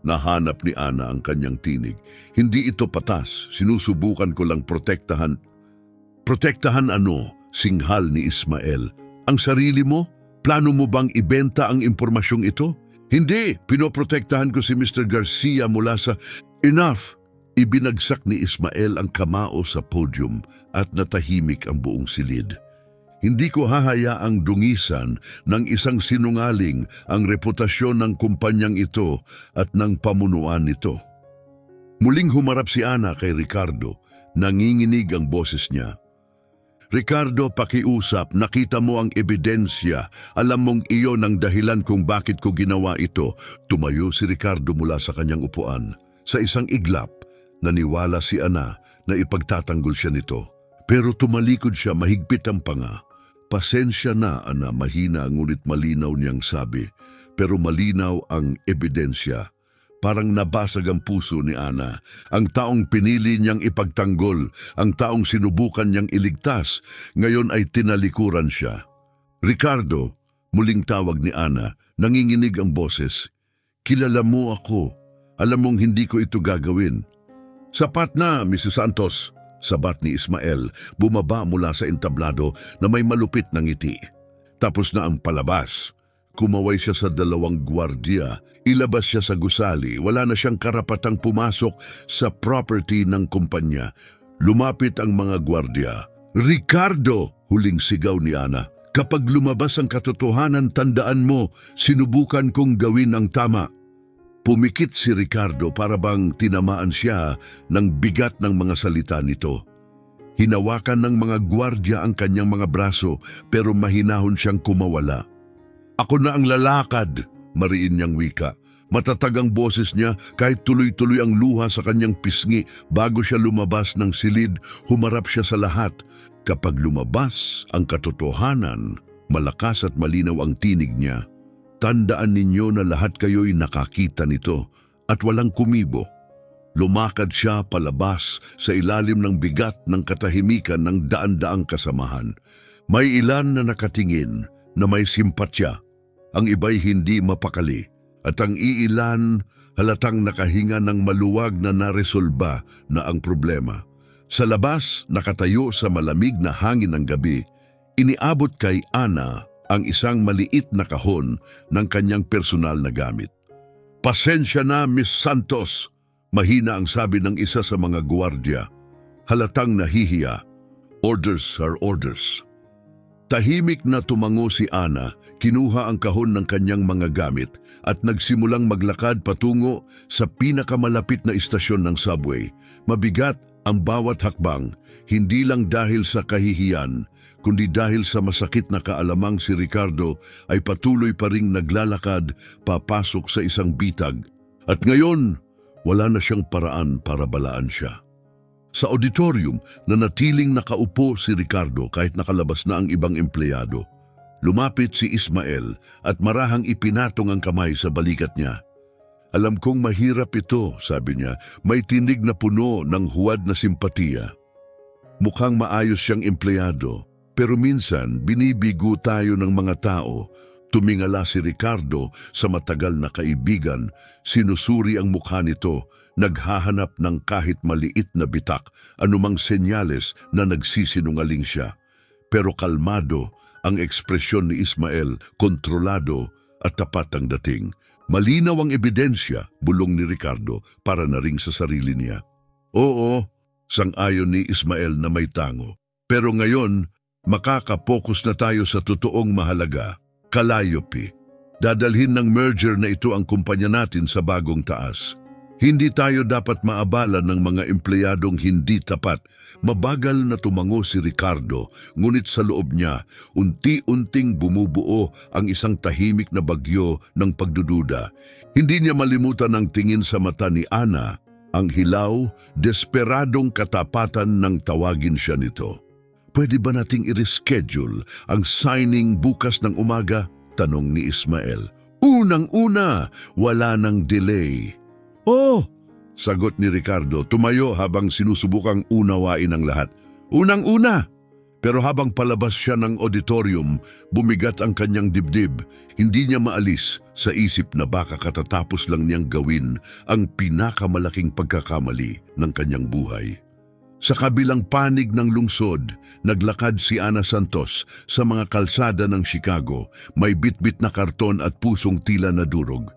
Nahanap ni Ana ang kanyang tinig. Hindi ito patas, sinusubukan ko lang protektahan. Protektahan ano? Singhal ni Ismael. Ang sarili mo? Plano mo bang ibenta ang impormasyong ito? Hindi, pinoprotektahan ko si Mr. Garcia mula sa... Enough! Ibinagsak ni Ismael ang kamao sa podium at natahimik ang buong silid. Hindi ko hahayaang dungisan ng isang sinungaling ang reputasyon ng kumpanyang ito at ng pamunuan nito. Muling humarap si Ana kay Ricardo, nanginginig ang boses niya. Ricardo, pakiusap, nakita mo ang ebidensya, alam mong iyon ang dahilan kung bakit ko ginawa ito. Tumayo si Ricardo mula sa kanyang upuan. Sa isang iglap, naniwala si Ana na ipagtatanggol siya nito. Pero tumalikod siya mahigpit ang panga. Pasensya na, Ana, mahina ngunit malinaw niyang sabi. Pero malinaw ang ebidensya. Parang nabasag ang puso ni Ana. Ang taong pinili niyang ipagtanggol, ang taong sinubukan niyang iligtas, ngayon ay tinalikuran siya. Ricardo, muling tawag ni Ana, nanginginig ang boses. Kilala mo ako. Alam mong hindi ko ito gagawin. Sapat na, Mrs. Santos. Sabat ni Ismael, bumaba mula sa entablado na may malupit na ngiti. Tapos na ang palabas. Kumaway siya sa dalawang gwardiya. Ilabas siya sa gusali. Wala na siyang karapatang pumasok sa property ng kumpanya. Lumapit ang mga gwardiya. Ricardo! Huling sigaw ni Ana. Kapag lumabas ang katotohanan, tandaan mo, sinubukan kong gawin ang tama. Pumikit si Ricardo para bang tinamaan siya ng bigat ng mga salita nito. Hinawakan ng mga gwardya ang kanyang mga braso pero mahinahon siyang kumawala. Ako na ang lalakad, mariin niyang wika. Matatag ang boses niya kahit tuloy-tuloy ang luha sa kanyang pisngi. Bago siya lumabas ng silid, humarap siya sa lahat. Kapag lumabas ang katotohanan, malakas at malinaw ang tinig niya. Tandaan ninyo na lahat kayo'y nakakita nito at walang kumibo. Lumakad siya palabas sa ilalim ng bigat ng katahimikan ng daan-daang kasamahan. May ilan na nakatingin na may simpatya. Ang iba'y hindi mapakali at ang iilan halatang nakahinga ng maluwag na naresolba na ang problema. Sa labas, nakatayo sa malamig na hangin ng gabi, iniabot kay Ana ang isang maliit na kahon ng kanyang personal na gamit. Pasensya na, Miss Santos, mahina ang sabi ng isa sa mga gwardiya. Halatang nahihiya. Orders are orders. Tahimik na tumango si Ana, kinuha ang kahon ng kanyang mga gamit at nagsimulang maglakad patungo sa pinakamalapit na istasyon ng subway. Mabigat ang bawat hakbang, hindi lang dahil sa kahihiyan, kundi dahil sa masakit na kaalamang si Ricardo ay patuloy pa ring naglalakad papasok sa isang bitag. At ngayon, wala na siyang paraan para balaan siya. Sa auditorium, nanatiling nakaupo si Ricardo kahit nakalabas na ang ibang empleyado. Lumapit si Ismael at marahang ipinatong ang kamay sa balikat niya. Alam kong mahirap ito, sabi niya, may tinig na puno ng huwad na simpatiya. Mukhang maayos siyang empleyado, pero minsan binibigo tayo ng mga tao. Tumingala si Ricardo sa matagal na kaibigan, sinusuri ang mukha nito, naghahanap ng kahit maliit na bitak, anumang senyales na nagsisinungaling siya. Pero kalmado ang ekspresyon ni Ismael, kontrolado at tapat ang dating. Malinaw ang ebidensya, bulong ni Ricardo para na ring sa sarili niya. Oo, Sang-ayon ni Ismael na may tango. Pero ngayon, makakapokus na tayo sa totoong mahalaga, Calliope. Dadalhin ng merger na ito ang kumpanya natin sa bagong taas. Hindi tayo dapat maabala ng mga empleyadong hindi tapat. Mabagal na tumango si Ricardo, ngunit sa loob niya, unti-unting bumubuo ang isang tahimik na bagyo ng pagdududa. Hindi niya malimutan ang tingin sa mata ni Ana, ang hilaw, desperadong katapatan ng tawagin siya nito. Pwede ba nating i-reschedule ang signing bukas ng umaga? Tanong ni Ismael. Unang-una, wala nang delay. Oh, sagot ni Ricardo, tumayo habang sinusubukang unawain ang lahat. Unang-una! Pero habang palabas siya ng auditorium, bumigat ang kanyang dibdib. Hindi niya maalis sa isip na baka katatapos lang niyang gawin ang pinakamalaking pagkakamali ng kanyang buhay. Sa kabilang panig ng lungsod, naglakad si Ana Santos sa mga kalsada ng Chicago, may bitbit na karton at pusong tila na durog.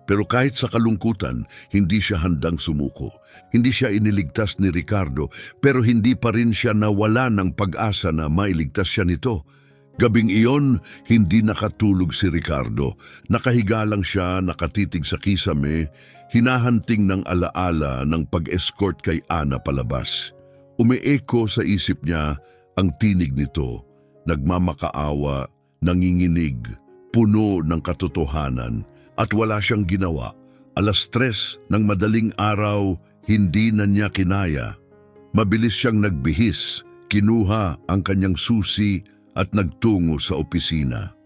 Pero kahit sa kalungkutan, hindi siya handang sumuko. Hindi siya iniligtas ni Ricardo, pero hindi pa rin siya nawala ng pag-asa na mailigtas siya nito. Gabing iyon, hindi nakatulog si Ricardo. Nakahiga lang siya, nakatitig sa kisame, hinahanting ng alaala ng pag-escort kay Ana palabas. Umeeko sa isip niya ang tinig nito, nagmamakaawa, nanginginig, puno ng katotohanan. At wala siyang ginawa. 3:00 ng madaling araw, hindi na niya kinaya. Mabilis siyang nagbihis, kinuha ang kanyang susi at nagtungo sa opisina.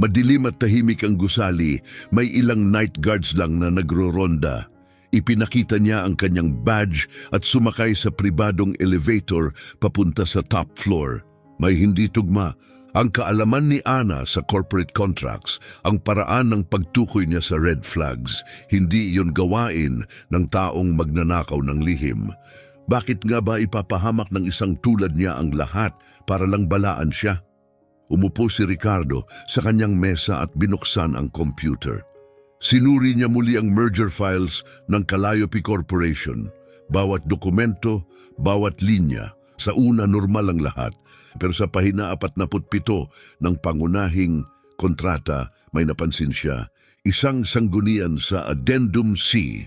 Madilim at tahimik ang gusali, may ilang night guards lang na nagro-ronda. Ipinakita niya ang kanyang badge at sumakay sa pribadong elevator papunta sa top floor. May hindi tugma. Ang kaalaman ni Ana sa corporate contracts, ang paraan ng pagtukoy niya sa red flags, hindi iyon gawain ng taong magnanakaw ng lihim. Bakit nga ba ipapahamak ng isang tulad niya ang lahat para lang balaan siya? Umupo si Ricardo sa kanyang mesa at binuksan ang computer. Sinuri niya muli ang merger files ng Calliope Corporation. Bawat dokumento, bawat linya. Sa una, normal ang lahat. Pero sa pahina 47 ng pangunahing kontrata, may napansin siya, isang sanggunian sa Addendum C.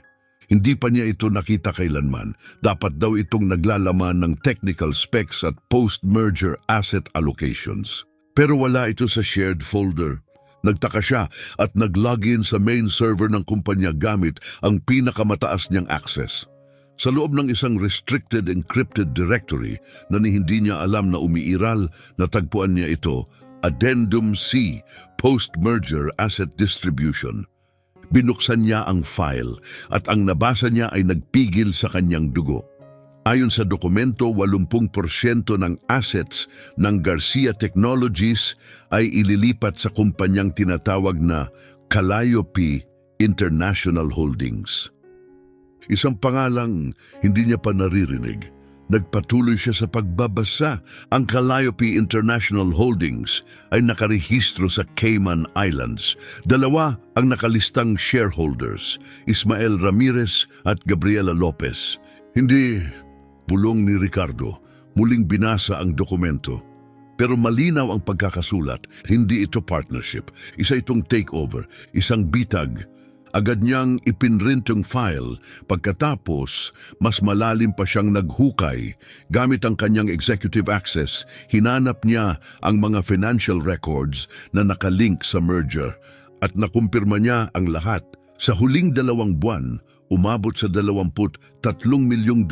Hindi pa niya ito nakita kailanman. Dapat daw itong naglalaman ng technical specs at post-merger asset allocations. Pero wala ito sa shared folder. Nagtaka siya at nag-login sa main server ng kumpanya gamit ang pinakamataas niyang access. Sa loob ng isang restricted encrypted directory na hindi niya alam na umiiral, natagpuan niya ito, Addendum C, Post-Merger Asset Distribution. Binuksan niya ang file at ang nabasa niya ay nagpigil sa kanyang dugo. Ayon sa dokumento, 80% ng assets ng Garcia Technologies ay ililipat sa kumpanyang tinatawag na Calliope International Holdings. Isang pangalang hindi niya pa naririnig. Nagpatuloy siya sa pagbabasa. Ang Calliope International Holdings ay nakarehistro sa Cayman Islands. 2 ang nakalistang shareholders, Ismael Ramirez at Gabriela Lopez. Hindi, bulong ni Ricardo, muling binasa ang dokumento. Pero malinaw ang pagkakasulat, hindi ito partnership. Isa itong takeover, isang bitag. Agad niyang ipinrint yung file. Pagkatapos, mas malalim pa siyang naghukay. Gamit ang kanyang executive access, hinanap niya ang mga financial records na nakalink sa merger at nakumpirma niya ang lahat. Sa huling 2 buwan, umabot sa $23 milyong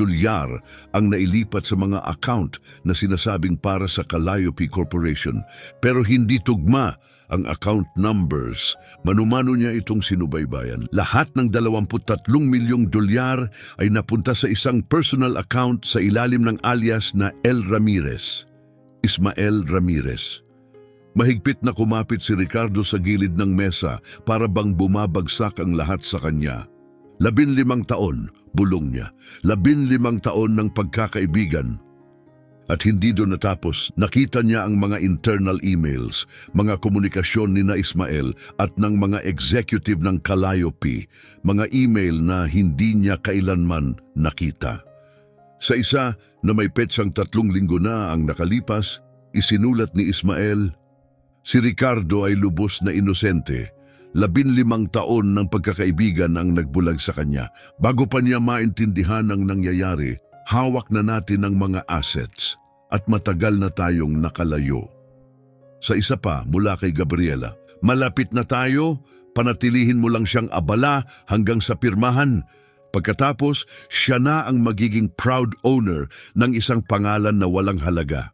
ang nailipat sa mga account na sinasabing para sa Calliope Corporation. Pero hindi tugma ang account numbers. Manumano niya itong sinubaybayan. Lahat ng $23 milyong ay napunta sa isang personal account sa ilalim ng alias na El Ramirez. Ismael Ramirez. Mahigpit na kumapit si Ricardo sa gilid ng mesa para bang bumabagsak ang lahat sa kanya. 15 taon, bulong niya. 15 taon ng pagkakaibigan. At hindi doon natapos, nakita niya ang mga internal emails, mga komunikasyon ni na Ismael at ng mga executive ng Calliope, mga email na hindi niya kailanman nakita. Sa isa na may petsang 3 linggo na ang nakalipas, isinulat ni Ismael, si Ricardo ay lubos na inosente. 15 taon ng pagkakaibigan ang nagbulag sa kanya. Bago pa niya maintindihan ang nangyayari, hawak na natin ang mga assets at matagal na tayong nakalayo. Sa isa pa mula kay Gabriela, malapit na tayo, panatilihin mo lang siyang abala hanggang sa pirmahan. Pagkatapos, siya na ang magiging proud owner ng isang pangalan na walang halaga.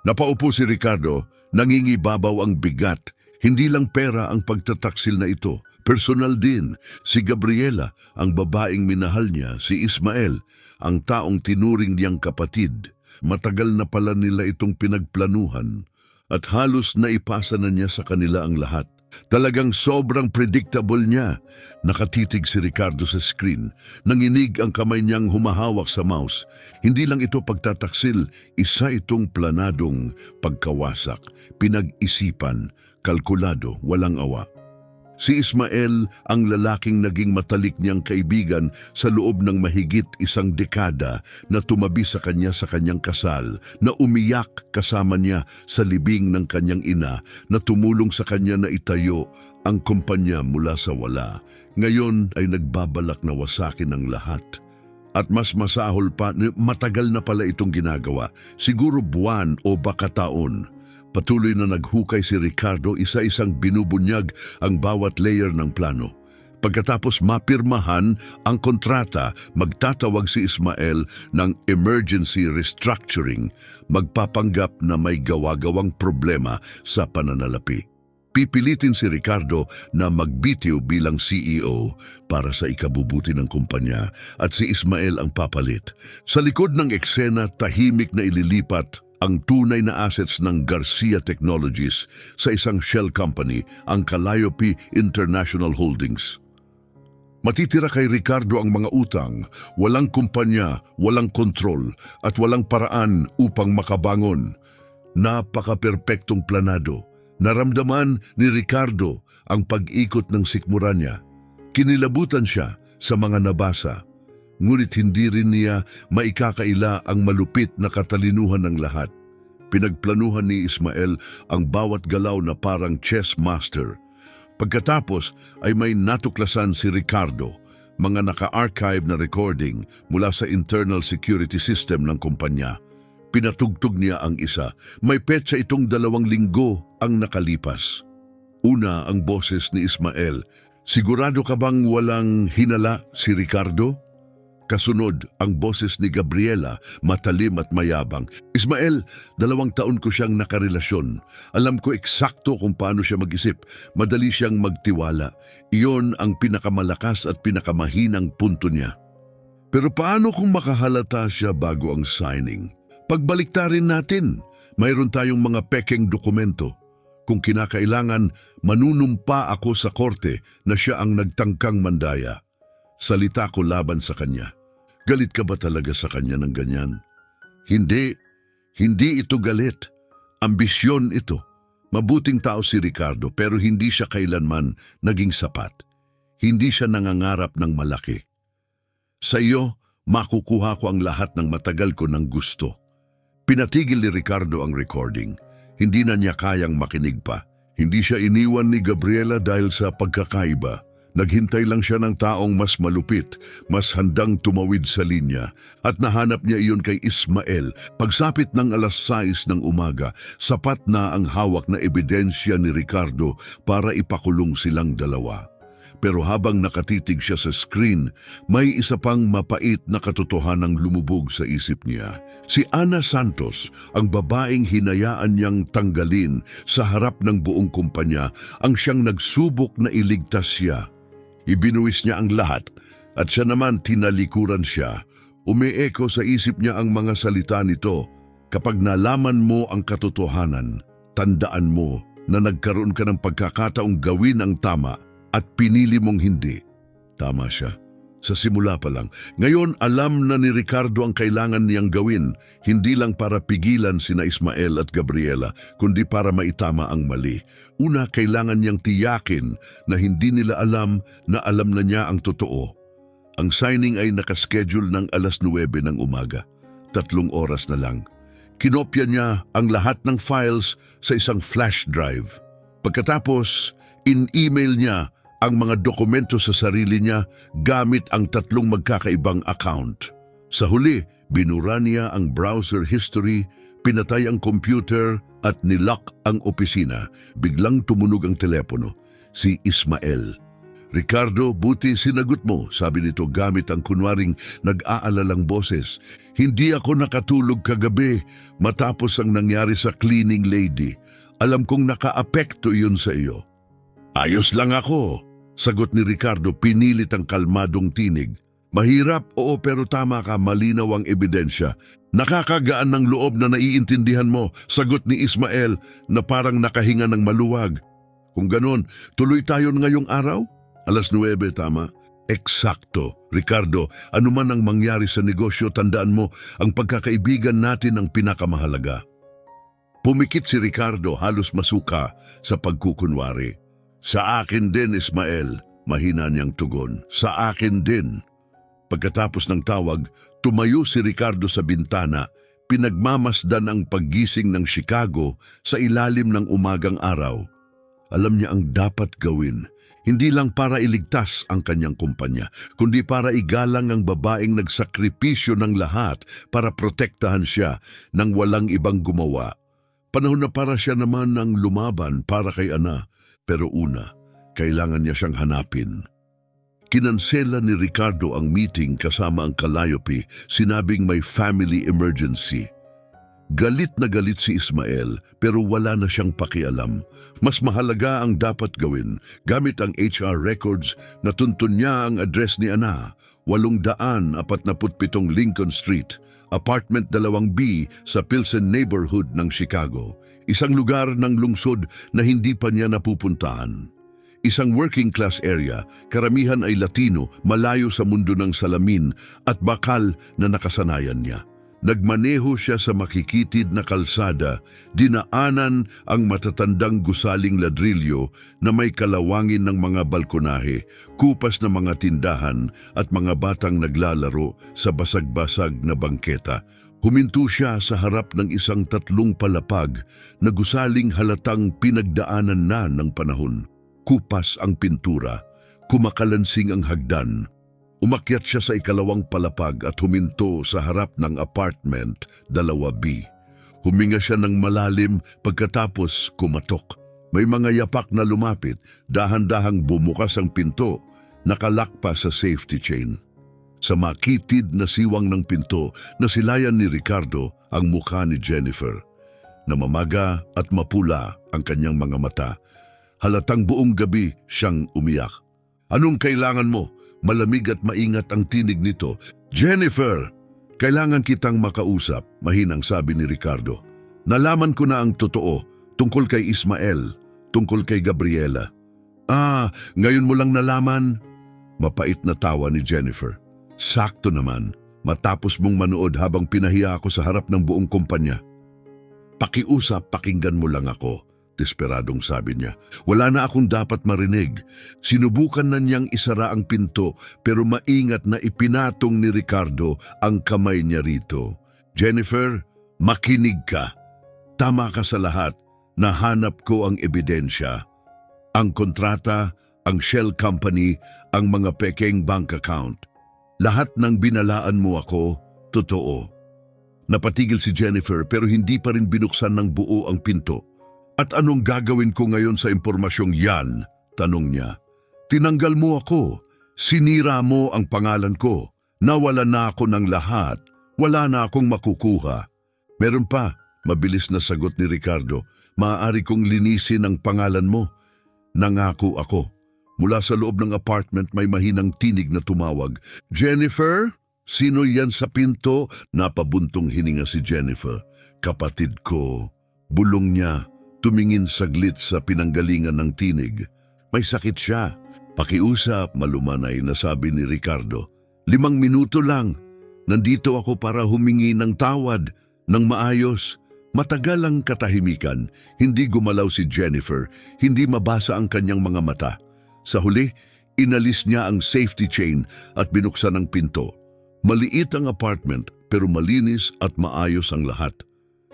Napaupo si Ricardo, nangingibabaw ang bigat. Hindi lang pera ang pagtataksil na ito. Personal din, si Gabriela, ang babaeng minahal niya, si Ismael, ang taong tinuring niyang kapatid. Matagal na pala nila itong pinagplanuhan at halos naipasa na niya sa kanila ang lahat. Talagang sobrang predictable niya. Nakatitig si Ricardo sa screen. Nanginig ang kamay niyang humahawak sa mouse. Hindi lang ito pagtataksil, isa itong planadong pagkawasak, pinag-isipan, kalkulado, walang awa. Si Ismael ang lalaking naging matalik niyang kaibigan sa loob ng mahigit 1 dekada na tumabi sa kanyang kasal, na umiyak kasama niya sa libing ng kanyang ina, na tumulong sa kanya na itayo ang kumpanya mula sa wala. Ngayon ay nagbabalak na wasakin ang lahat. At mas masahol pa, matagal na pala itong ginagawa, siguro buwan o baka taon. Patuloy na naghukay si Ricardo, isa-isang binubunyag ang bawat layer ng plano. Pagkatapos mapirmahan ang kontrata, magtatawag si Ismael ng emergency restructuring, magpapanggap na may gawa-gawang problema sa pananalapi. Pipilitin si Ricardo na magbitiw bilang CEO para sa ikabubuti ng kumpanya at si Ismael ang papalit. Sa likod ng eksena, tahimik na ililipat ang tunay na assets ng Garcia Technologies sa isang shell company, ang Calliope International Holdings. Matitira kay Ricardo ang mga utang, walang kumpanya, walang kontrol, at walang paraan upang makabangon. Napaka-perpektong planado. Naramdaman ni Ricardo ang pag-ikot ng sikmura niya. Kinilabutan siya sa mga nabasa. Ngunit hindi rin niya maikakaila ang malupit na katalinuhan ng lahat. Pinagplanuhan ni Ismael ang bawat galaw na parang chess master. Pagkatapos ay may natuklasan si Ricardo, mga naka-archive na recording mula sa internal security system ng kumpanya. Pinatugtog niya ang isa. May petsa itong 2 linggo ang nakalipas. Una ang boses ni Ismael. Sigurado ka bang walang hinala si Ricardo? Kasunod ang boses ni Gabriela, matalim at mayabang. Ismael, 2 taon ko siyang nakarelasyon. Alam ko eksakto kung paano siya mag-isip. Madali siyang magtiwala. Iyon ang pinakamalakas at pinakamahinang punto niya. Pero paano kung makahalata siya bago ang signing? Pagbaliktarin natin, mayroon tayong mga pekeng dokumento. Kung kinakailangan, manunumpa ako sa korte na siya ang nagtangkang mandaya. Salita ko laban sa kanya. Galit ka ba talaga sa kanya ng ganyan? Hindi ito galit. Ambisyon ito. Mabuting tao si Ricardo pero hindi siya kailanman naging sapat. Hindi siya nangangarap ng malaki. Sa iyo, makukuha ko ang lahat ng matagal ko ng gusto. Pinatigil ni Ricardo ang recording. Hindi na niya kayang makinig pa. Hindi siya iniwan ni Gabriela dahil sa pagkakaiba. Naghintay lang siya ng taong mas malupit, mas handang tumawid sa linya, at nahanap niya iyon kay Ismael. Pagsapit ng 6:00 ng umaga, sapat na ang hawak na ebidensya ni Ricardo para ipakulong silang dalawa. Pero habang nakatitig siya sa screen, may isa pang mapait na katotohanang lumubog sa isip niya. Si Ana Santos, ang babaeng hinayaan niyang tanggalin sa harap ng buong kumpanya, ang siyang nagsubok na iligtas siya. Ibinuwis niya ang lahat at siya naman tinalikuran siya. Umieko sa isip niya ang mga salita nito. Kapag nalaman mo ang katotohanan, tandaan mo na nagkaroon ka ng pagkakataong gawin ang tama at pinili mong hindi. Tama siya. Sa simula pa lang. Ngayon alam na ni Ricardo ang kailangan niyang gawin, hindi lang para pigilan sina Ismael at Gabriela, kundi para maitama ang mali. Una, kailangan niyang tiyakin na hindi nila alam na niya ang totoo. Ang signing ay nakaschedule ng 9:00 ng umaga. 3 oras na lang. Kinopya niya ang lahat ng files sa isang flash drive. Pagkatapos, in-email niya ang mga dokumento sa sarili niya gamit ang 3 magkakaibang account. Sa huli, binura niya ang browser history, pinatay ang computer at nilock ang opisina. Biglang tumunog ang telepono. Si Ismael. "Ricardo, buti sinagot mo," sabi nito gamit ang kunwaring nag-aalalang boses. "Hindi ako nakatulog kagabi matapos ang nangyari sa cleaning lady. Alam kong nakaapekto yun sa iyo." "Ayos lang ako," sagot ni Ricardo, pinilit ang kalmadong tinig. "Mahirap, oo, pero tama ka, malinaw ang ebidensya. Nakakagaan ng loob na naiintindihan mo," sagot ni Ismael na parang nakahinga ng maluwag. "Kung ganon, tuloy tayo ngayong araw? 9:00, tama?" "Eksakto. Ricardo, anuman ang mangyari sa negosyo, tandaan mo, ang pagkakaibigan natin ang pinakamahalaga." Pumikit si Ricardo, halos masuka sa pagkukunwari. "Sa akin din, Ismael," mahina niyang tugon. "Sa akin din." Pagkatapos ng tawag, tumayo si Ricardo sa bintana, pinagmamasdan ang paggising ng Chicago sa ilalim ng umagang araw. Alam niya ang dapat gawin, hindi lang para iligtas ang kanyang kumpanya, kundi para igalang ang babaeng nagsakripisyo ng lahat para protektahan siya nang walang ibang gumawa. Panahon na para siya naman ng lumaban para kay Ana, pero una, kailangan niya siyang hanapin. Kinansela ni Ricardo ang meeting kasama ang Calliope, sinabing may family emergency. Galit na galit si Ismael pero wala na siyang pakialam. Mas mahalaga ang dapat gawin. Gamit ang HR records, natuntun niya ang address ni Ana, 847 Lincoln Street, apartment 2B sa Pilsen neighborhood ng Chicago. Isang lugar ng lungsod na hindi pa niya napupuntahan. Isang working class area, karamihan ay Latino, malayo sa mundo ng salamin at bakal na nakasanayan niya. Nagmaneho siya sa makikitid na kalsada, dinaanan ang matatandang gusaling ladrilyo na may kalawangin ng mga balkonahe, kupas na mga tindahan at mga batang naglalaro sa basag-basag na bangketa. Huminto siya sa harap ng isang 3 palapag na gusaling halatang pinagdaanan na ng panahon. Kupas ang pintura, kumakalansing ang hagdan. Umakyat siya sa 2 palapag at huminto sa harap ng apartment 2B. Huminga siya ng malalim pagkatapos kumatok. May mga yapak na lumapit, dahan-dahang bumukas ang pinto, nakalak pa sa safety chain. Sa makitid na siwang ng pinto, nasilayan ni Ricardo ang mukha ni Jennifer. Namamaga at mapula ang kanyang mga mata. Halatang buong gabi siyang umiyak. "Anong kailangan mo?" Malamig at maingat ang tinig nito. "Jennifer, kailangan kitang makausap," mahinang sabi ni Ricardo. "Nalaman ko na ang totoo tungkol kay Ismael, tungkol kay Gabriela." Ngayon mo lang nalaman?" Mapait na tawa ni Jennifer. "Sakto naman, matapos mong manood habang pinahiya ako sa harap ng buong kumpanya." "Pakiusap, pakinggan mo lang ako," desperadong sabi niya. "Wala na akong dapat marinig." Sinubukan na niyang isara ang pinto pero maingat na ipinatong ni Ricardo ang kamay niya rito. "Jennifer, makinig ka. Tama ka sa lahat. Nahanap ko ang ebidensya. Ang kontrata, ang shell company, ang mga pekeng bank account. Lahat ng binalaan mo ako, totoo." Napatigil si Jennifer pero hindi pa rin binuksan ng buo ang pinto. "At anong gagawin ko ngayon sa impormasyong yan?" tanong niya. "Tinanggal mo ako. Sinira mo ang pangalan ko. Nawala na ako ng lahat. Wala na akong makukuha." "Meron pa," mabilis na sagot ni Ricardo. "Maaari kong linisin ang pangalan mo." "Nangako ako." Mula sa loob ng apartment may mahinang tinig na tumawag. "Jennifer? Sino yan sa pinto?" Napabuntong hininga si Jennifer. "Kapatid ko." Bulong niya. Tumingin saglit sa pinanggalingan ng tinig. May sakit siya. "Pakiusap," malumanay na sabi ni Ricardo. 5 minuto lang. Nandito ako para humingi ng tawad, ng maayos." Matagal ang katahimikan. Hindi gumalaw si Jennifer. Hindi mabasa ang kanyang mga mata. Sa huli, inalis niya ang safety chain at binuksan ang pinto. Maliit ang apartment pero malinis at maayos ang lahat.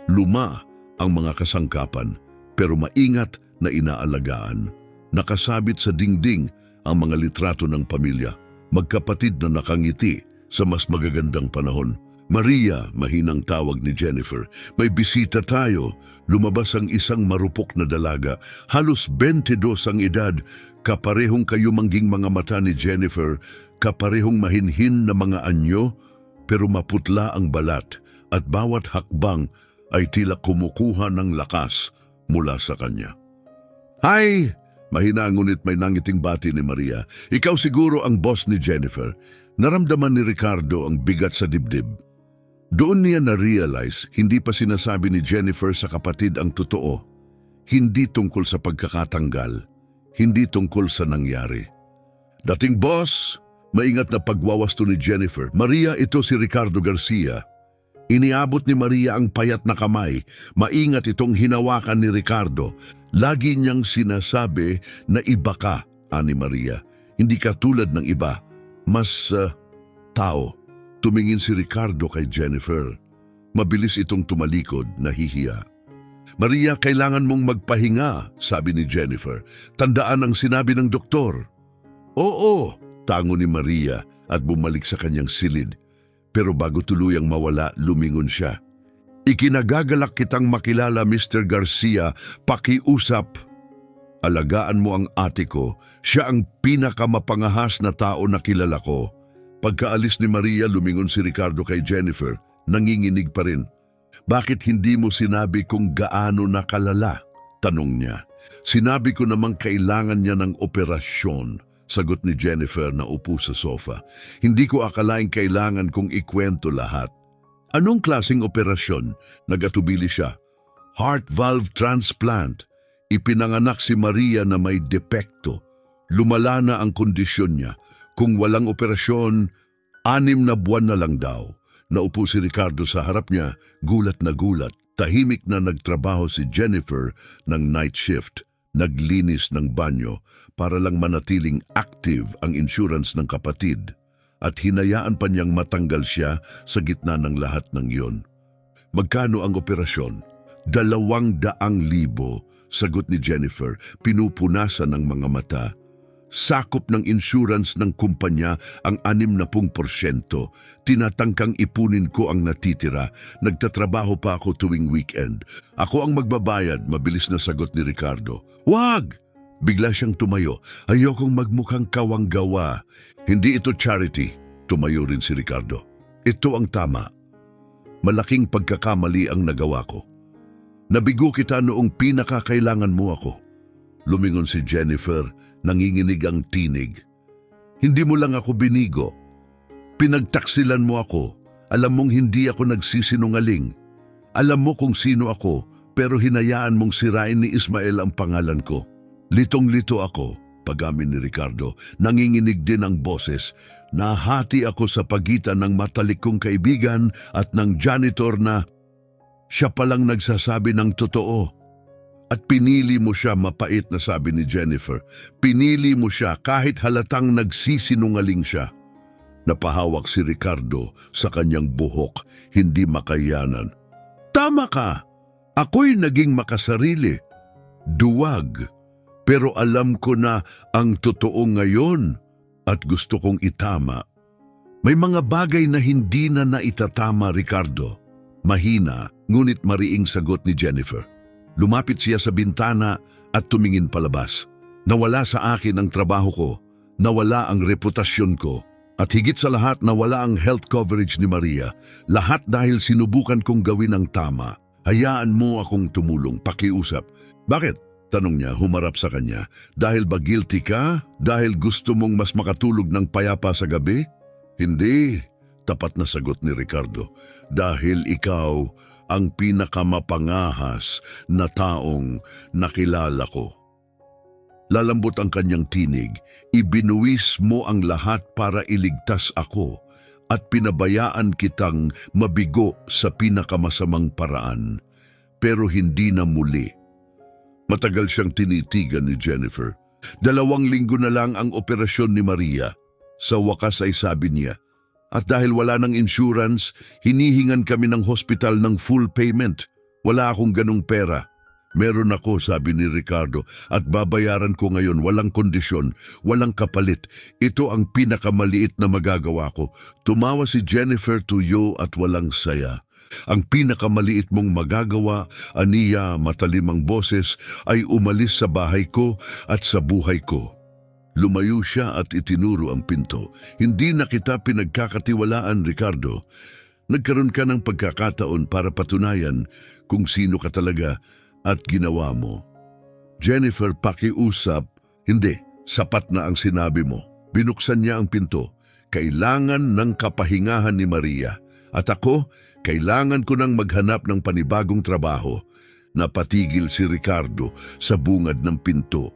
Luma ang mga kasangkapan pero maingat na inaalagaan. Nakasabit sa dingding ang mga litrato ng pamilya, magkapatid na nakangiti sa mas magagandang panahon. Maria, mahinang tawag ni Jennifer, may bisita tayo. Lumabas ang isang marupok na dalaga, halos 22 ang edad. Kaparehong kayumangging mga mata ni Jennifer, kaparehong mahinhin na mga anyo, pero maputla ang balat at bawat hakbang ay tila kumukuha ng lakas mula sa kanya. "Hi!" Mahina ngunit may nangiting bati ni Maria. "Ikaw siguro ang boss ni Jennifer." Naramdaman ni Ricardo ang bigat sa dibdib. Doon niya na-realize, hindi pa sinasabi ni Jennifer sa kapatid ang totoo. Hindi tungkol sa pagkakatanggal, hindi tungkol sa nangyari. "Dating boss," maingat na pagwawasto ni Jennifer. "Maria, ito si Ricardo Garcia." Iniabot ni Maria ang payat na kamay. Maingat itong hinawakan ni Ricardo. Lagi niyang sinasabi na iba ka, ani Maria. Hindi ka tulad ng iba. Mas tao. Tumingin si Ricardo kay Jennifer. Mabilis itong tumalikod, nahihiya. "Maria, kailangan mong magpahinga," sabi ni Jennifer. "Tandaan ang sinabi ng doktor." "Oo," tango ni Maria at bumalik sa kanyang silid. Pero bago tuluyang mawala, lumingon siya. "Ikinagagalak kitang makilala, Mr. Garcia. Pakiusap. Alagaan mo ang ate ko. Siya ang pinakamapangahas na tao na kilala ko." Pagkaalis ni Maria, lumingon si Ricardo kay Jennifer. Nanginginig pa rin. "Bakit hindi mo sinabi kung gaano nakalala?" tanong niya. "Sinabi ko namang kailangan niya ng operasyon," sagot ni Jennifer na upo sa sofa. "Hindi ko akalaing kailangan kong ikwento lahat." "Anong klaseng operasyon?" Nagatubili siya. "Heart valve transplant." Ipinanganak si Maria na may depekto. Lumala na ang kondisyon niya. Kung walang operasyon, 6 na buwan na lang daw. Naupo si Ricardo sa harap niya, gulat na gulat. Tahimik na nagtrabaho si Jennifer ng night shift. Naglinis ng banyo para lang manatiling active ang insurance ng kapatid. At hinayaan pa niyang matanggal siya sa gitna ng lahat ng iyon. "Magkano ang operasyon?" 200,000, sagot ni Jennifer, pinupunasan ng mga mata. "Sakop ng insurance ng kumpanya ang 60%. Tinatangkang ipunin ko ang natitira. Nagtatrabaho pa ako tuwing weekend. Ako ang magbabayad," mabilis na sagot ni Ricardo. "Wag!" Bigla siyang tumayo. "Ayokong magmukhang kawanggawa. Hindi ito charity." Tumayo rin si Ricardo. "Ito ang tama. Malaking pagkakamali ang nagawa ko. Nabigo kita noong pinakakailangan mo ako." Lumingon si Jennifer. Nanginginig ang tinig. "Hindi mo lang ako binigo. Pinagtaksilan mo ako. Alam mong hindi ako nagsisinungaling. Alam mo kung sino ako, pero hinayaan mong sirain ni Ismael ang pangalan ko." "Litong-lito ako," pag-amin ni Ricardo. Nanginginig din ang boses. "Nahati ako sa pagitan ng matalik kong kaibigan at ng janitor na siya palang nagsasabi ng totoo. At pinili mo siya," mapait na sabi ni Jennifer. "Pinili mo siya kahit halatang nagsisinungaling siya." Napahawak si Ricardo sa kanyang buhok, hindi makayanan. "Tama ka! Ako'y naging makasarili. Duwag. Pero alam ko na ang totoo ngayon at gusto kong itama." "May mga bagay na hindi na naitatama, Ricardo." Mahina, ngunit mariing sagot ni Jennifer. Lumapit siya sa bintana at tumingin palabas. "Nawala sa akin ang trabaho ko, nawala ang reputasyon ko, at higit sa lahat nawala ang health coverage ni Maria. Lahat dahil sinubukan kong gawin ang tama. Hayaan mo akong tumulong, pakiusap." "Bakit?" tanong niya, humarap sa kanya. "Dahil ba guilty ka? Dahil gusto mong mas makatulog ng payapa sa gabi?" "Hindi," tapat na sagot ni Ricardo. "Dahil ikaw ang pinakamapangahas na taong nakilala ko." Lalambot ang kanyang tinig. "Ibinuwis mo ang lahat para iligtas ako at pinabayaan kitang mabigo sa pinakamasamang paraan. Pero hindi na muli." Matagal siyang tinitigan ni Jennifer. 2 linggo na lang ang operasyon ni Maria. Sa wakas ay sabi niya, At dahil wala ng insurance, hinihingan kami ng hospital ng full payment. Wala akong ganong pera. Meron ako, sabi ni Ricardo, at babayaran ko ngayon, walang kondisyon, walang kapalit. Ito ang pinakamaliit na magagawa ko. Tumawa si Jennifer tuyo at walang saya. Ang pinakamaliit mong magagawa, aniya matalimang boses, ay umalis sa bahay ko at sa buhay ko. Lumayo siya at itinuro ang pinto. Hindi na kita pinagkakatiwalaan, Ricardo. Nagkaroon ka ng pagkakataon para patunayan kung sino ka talaga at ginawa mo. Jennifer, pakiusap. Hindi, sapat na ang sinabi mo. Binuksan niya ang pinto. Kailangan ng kapahingahan ni Maria. At ako, kailangan ko nang maghanap ng panibagong trabaho. Napatigil si Ricardo sa bungad ng pinto.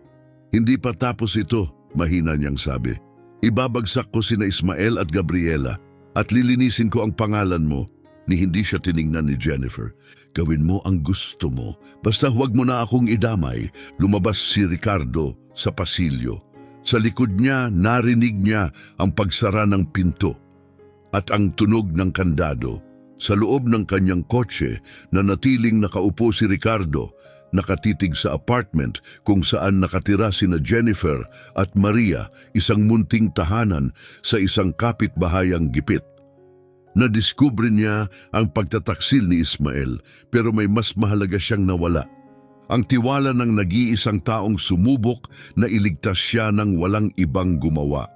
Hindi pa tapos ito, mahina niyang sabi. Ibabagsak ko sina Ismael at Gabriela at lilinisin ko ang pangalan mo. Ni hindi siya tiningnan ni Jennifer. Gawin mo ang gusto mo. Basta huwag mo na akong idamay. Lumabas si Ricardo sa pasilyo. Sa likod niya, narinig niya ang pagsara ng pinto at ang tunog ng kandado. Sa loob ng kanyang kotse, nanatiling nakaupo si Ricardo, nakatitig sa apartment kung saan nakatira sina Jennifer at Maria, isang munting tahanan sa isang kapitbahayang gipit. Nadiskubre niya ang pagtataksil ni Ismael, pero may mas mahalaga siyang nawala. Ang tiwala ng nag-iisang taong sumubok na iligtas siya ng walang ibang gumawa.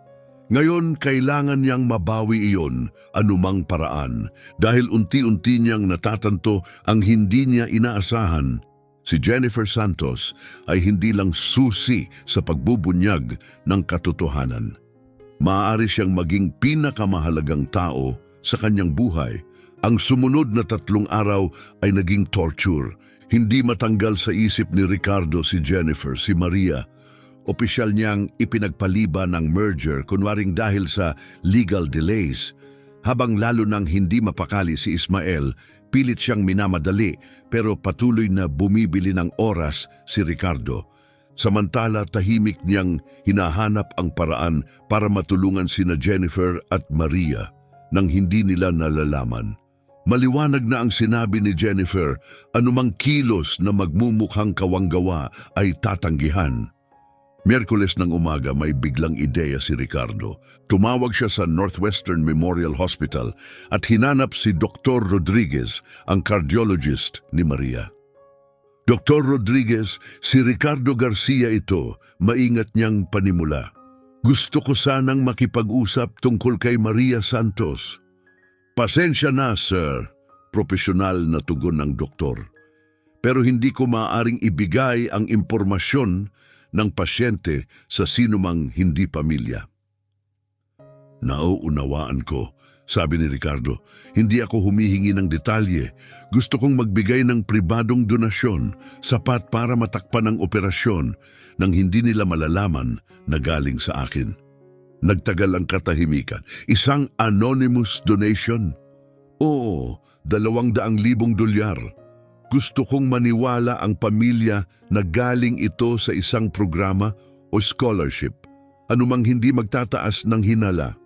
Ngayon, kailangan niyang mabawi iyon anumang paraan dahil unti-unti niyang natatanto ang hindi niya inaasahan. Si Jennifer Santos ay hindi lang susi sa pagbubunyag ng katotohanan. Maaari siyang maging pinakamahalagang tao sa kanyang buhay. Ang sumunod na 3 araw ay naging torture. Hindi matanggal sa isip ni Ricardo si Jennifer, si Maria. Opisyal niyang ipinagpaliba ng merger kunwaring dahil sa legal delays. Habang lalo nang hindi mapakali si Ismael, pilit siyang minamadali pero patuloy na bumibili ng oras si Ricardo. Samantala tahimik niyang hinahanap ang paraan para matulungan sina Jennifer at Maria nang hindi nila nalalaman. Maliwanag na ang sinabi ni Jennifer, anumang kilos na magmumukhang kawanggawa ay tatanggihan. Miyerkules ng umaga may biglang ideya si Ricardo. Tumawag siya sa Northwestern Memorial Hospital at hinanap si Dr. Rodriguez, ang cardiologist ni Maria. Dr. Rodriguez, si Ricardo Garcia ito, maingat niyang panimula. Gusto ko sanang makipag-usap tungkol kay Maria Santos. Pasensya na, sir, propesyonal na tugon ng doktor. Pero hindi ko maaaring ibigay ang impormasyon ng pasyente sa sinumang hindi pamilya. Nauunawaan ko, sabi ni Ricardo. Hindi ako humihingi ng detalye. Gusto kong magbigay ng pribadong donasyon, sapat para matakpan ang operasyon nang hindi nila malalaman na galing sa akin. Nagtagal ang katahimikan. Isang anonymous donation? Oo, $200,000. Gusto kong maniwala ang pamilya na galing ito sa isang programa o scholarship, anumang hindi magtataas ng hinala.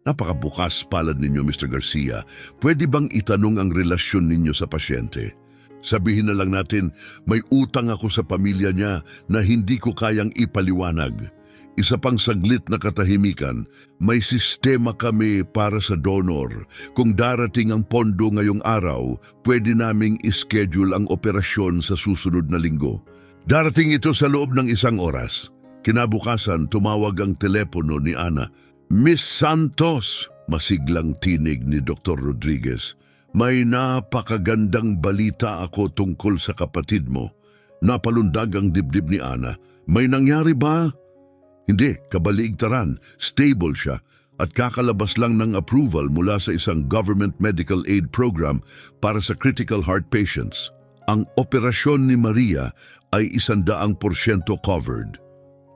Napakabukas palad ninyo, Mr. Garcia. Pwede bang itanong ang relasyon ninyo sa pasyente? Sabihin na lang natin, may utang ako sa pamilya niya na hindi ko kayang ipaliwanag. Isa pang saglit na katahimikan, may sistema kami para sa donor. Kung darating ang pondo ngayong araw, pwede naming ischedule ang operasyon sa susunod na linggo. Darating ito sa loob ng 1 oras. Kinabukasan, tumawag ang telepono ni Ana. Miss Santos, masiglang tinig ni Dr. Rodriguez. May napakagandang balita ako tungkol sa kapatid mo. Napalundag ang dibdib ni Ana. May nangyari ba? Hindi, kabaligtaran, stable siya at kakalabas lang ng approval mula sa isang government medical aid program para sa critical heart patients. Ang operasyon ni Maria ay 100% covered.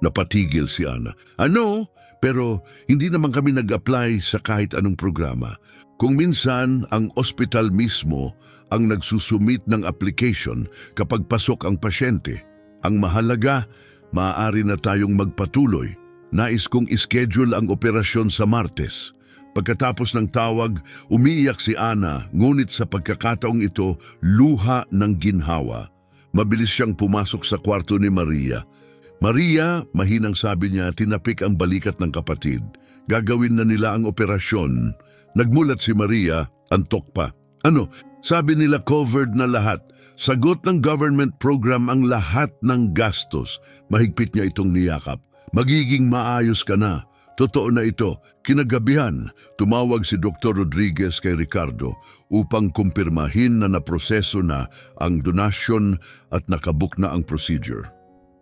Napatigil si Ana. Ano? Pero hindi naman kami nag-apply sa kahit anong programa. Kung minsan, ang ospital mismo ang nagsusumit ng application kapag pasok ang pasyente. Ang mahalaga, maaari na tayong magpatuloy. Nais kong ischedule ang operasyon sa Martes. Pagkatapos ng tawag, umiiyak si Ana, ngunit sa pagkakataong ito, luha ng ginhawa. Mabilis siyang pumasok sa kwarto ni Maria. Maria, mahinang sabi niya, tinapik ang balikat ng kapatid. Gagawin na nila ang operasyon. Nagmulat si Maria, antok pa. Ano? Sabi nila covered na lahat. Sagot ng government program ang lahat ng gastos. Mahigpit niya itong niyakap. Magiging maayos ka na. Totoo na ito. Kinagabihan, tumawag si Dr. Rodriguez kay Ricardo upang kumpirmahin na naproseso na ang donasyon at nakabook na ang procedure.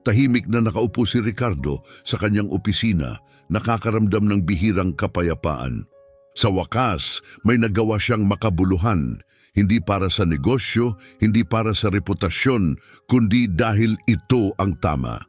Tahimik na nakaupo si Ricardo sa kanyang opisina, nakakaramdam ng bihirang kapayapaan. Sa wakas, may nagawa siyang makabuluhan, hindi para sa negosyo, hindi para sa reputasyon, kundi dahil ito ang tama.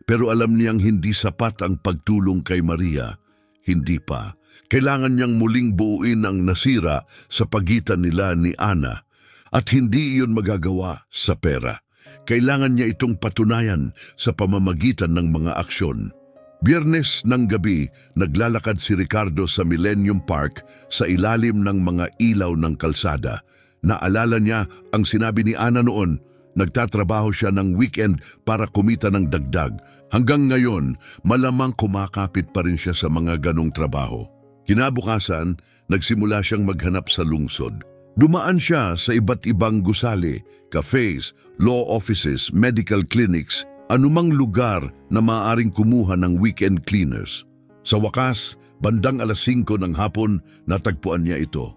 Pero alam niyang hindi sapat ang pagtulong kay Maria. Hindi pa. Kailangan niyang muling buuin ang nasira sa pagitan nila ni Ana. At hindi iyon magagawa sa pera. Kailangan niya itong patunayan sa pamamagitan ng mga aksyon. Biyernes ng gabi, naglalakad si Ricardo sa Millennium Park sa ilalim ng mga ilaw ng kalsada. Naalala niya ang sinabi ni Ana noon. Nagtatrabaho siya ng weekend para kumita ng dagdag. Hanggang ngayon, malamang kumakapit pa rin siya sa mga ganong trabaho. Kinabukasan, nagsimula siyang maghanap sa lungsod. Dumaan siya sa iba't ibang gusali, cafes, law offices, medical clinics, anumang lugar na maaaring kumuha ng weekend cleaners. Sa wakas, bandang 5:00 ng hapon, natagpuan niya ito.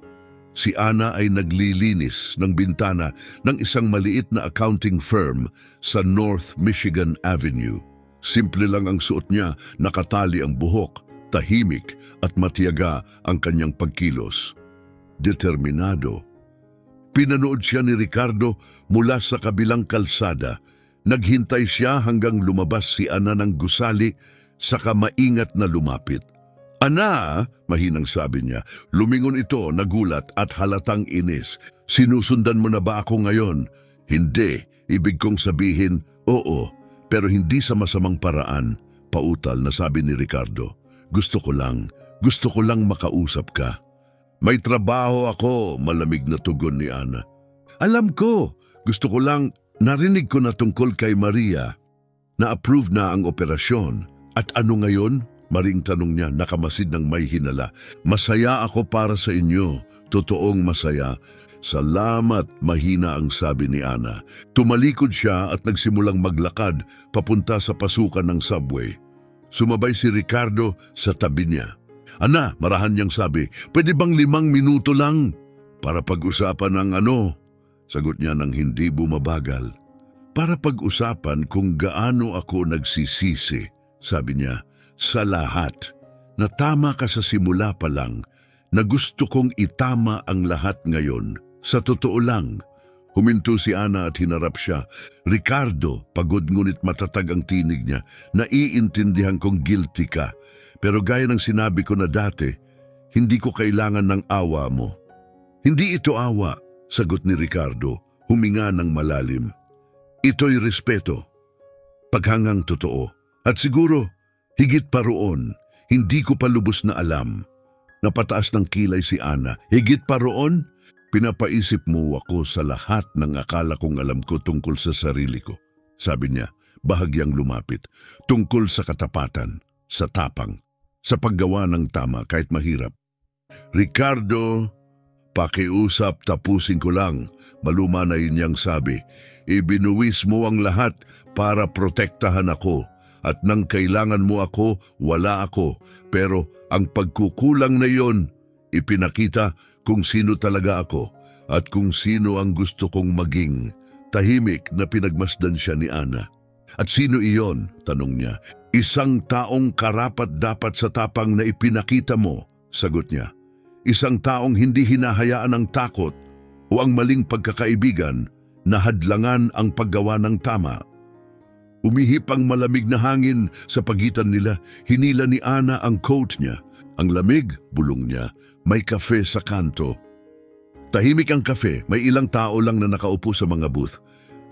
Si Ana ay naglilinis ng bintana ng isang maliit na accounting firm sa North Michigan Avenue. Simple lang ang suot niya, nakatali ang buhok, tahimik at matiyaga ang kanyang pagkilos. Determinado. Pinanood siya ni Ricardo mula sa kabilang kalsada. Naghintay siya hanggang lumabas si Ana ng gusali, saka maingat na lumapit. Ana, mahinang sabi niya, lumingon ito, nagulat at halatang inis. Sinusundan mo na ba ako ngayon? Hindi, ibig kong sabihin, oo, pero hindi sa masamang paraan. Pautal na sabi ni Ricardo. Gusto ko lang makausap ka. May trabaho ako, malamig na tugon ni Ana. Alam ko, gusto ko lang, narinig ko na tungkol kay Maria. Na-approve na ang operasyon. At ano ngayon? Maring tanong niya, nakamasid ng may hinala. Masaya ako para sa inyo. Totoong masaya. Salamat, mahina ang sabi ni Ana. Tumalikod siya at nagsimulang maglakad papunta sa pasukan ng subway. Sumabay si Ricardo sa tabi niya. Ana, marahan niyang sabi, pwede bang 5 minuto lang? Para pag-usapan ng ano? Sagot niya nang hindi bumabagal. Para pag-usapan kung gaano ako nagsisisi, sabi niya. Sa lahat, na tama ka sa simula pa lang, na gusto kong itama ang lahat ngayon. Sa totoo lang, huminto si Ana at hinarap siya. Ricardo, pagod ngunit matatag ang tinig niya, naiintindihan kong guilty ka. Pero gaya ng sinabi ko na dati, hindi ko kailangan ng awa mo. Hindi ito awa, sagot ni Ricardo, huminga ng malalim. Ito'y respeto, paghangang totoo, at siguro, higit pa roon, hindi ko pa lubos na alam. Napataas ng kilay si Ana. Higit pa roon, pinapaisip mo ako sa lahat ng akala kong alam ko tungkol sa sarili ko. Sabi niya, bahagyang lumapit. Tungkol sa katapatan, sa tapang, sa paggawa ng tama kahit mahirap. Ricardo, pakiusap tapusin ko lang. Malumanay niyang sabi, ibinuwis mo ang lahat para protektahan ako. At nang kailangan mo ako, wala ako. Pero ang pagkukulang na iyon, ipinakita kung sino talaga ako at kung sino ang gusto kong maging. Tahimik na pinagmasdan siya ni Ana. At sino iyon? Tanong niya. Isang taong karapat-dapat sa tapang na ipinakita mo, sagot niya. Isang taong hindi hinahayaan ng takot o ang maling pagkakaibigan na hadlangan ang paggawa ng tama. Umihip ang malamig na hangin sa pagitan nila. Hinila ni Ana ang coat niya. Ang lamig, bulong niya. May kafe sa kanto. Tahimik ang kafe. May ilang tao lang na nakaupo sa mga booth.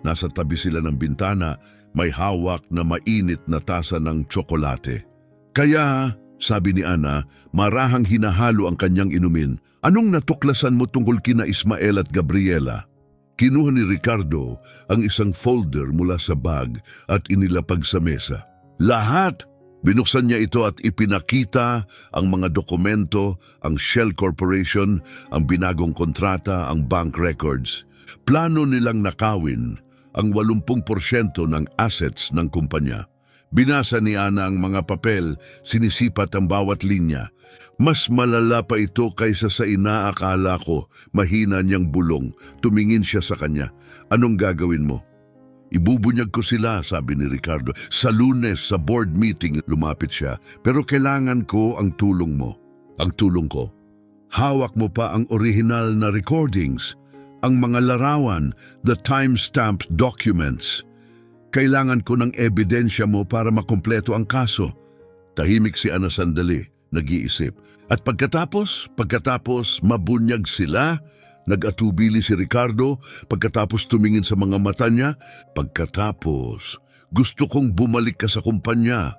Nasa tabi sila ng bintana. May hawak na mainit na tasa ng tsokolate. Kaya, Sabi ni Ana, marahang hinahalo ang kanyang inumin. Anong natuklasan mo tungkol kina Ismael at Gabriela? Kinuha ni Ricardo ang isang folder mula sa bag at inilapag sa mesa. Lahat! Binuksan niya ito at ipinakita ang mga dokumento, ang Shell Corporation, ang binagong kontrata, ang bank records. Plano nilang nakawin ang 80% ng assets ng kumpanya. Binasa ni Ana ang mga papel, sinisipat ang bawat linya. Mas malala pa ito kaysa sa inaakala ko. Mahina niyang bulong. Tumingin siya sa kanya. Anong gagawin mo? Ibubunyag ko sila, sabi ni Ricardo. Sa Lunes, sa board meeting, lumapit siya. Pero kailangan ko ang tulong mo. Ang tulong ko? Hawak mo pa ang original na recordings, ang mga larawan, the time-stamped documents. Kailangan ko ng ebidensya mo para makumpleto ang kaso. Tahimik si Ana sandali, nag-iisip. At pagkatapos mabunyag sila. Nag-atubili si Ricardo, pagkatapos tumingin sa mga mata niya. Pagkatapos, gusto kong bumalik ka sa kumpanya.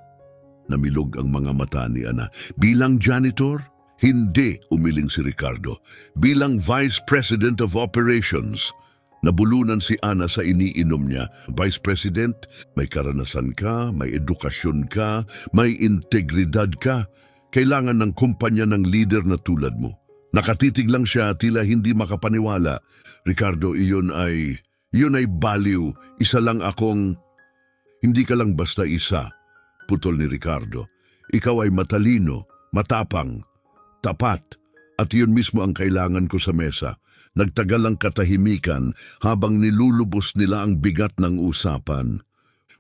Namilog ang mga mata ni Ana. Bilang janitor? Hindi, umiling si Ricardo. Bilang Vice President of Operations. Nabulunan si Ana sa iniinom niya. Vice President, may karanasan ka, may edukasyon ka, may integridad ka. Kailangan ng kumpanya ng leader na tulad mo. Nakatitig lang siya, tila hindi makapaniwala. Ricardo, iyon ay baliw. Isa lang akong... Hindi ka lang basta isa, putol ni Ricardo. Ikaw ay matalino, matapang, tapat, at iyon mismo ang kailangan ko sa mesa. Nagtagal ang katahimikan habang nilulubos nila ang bigat ng usapan.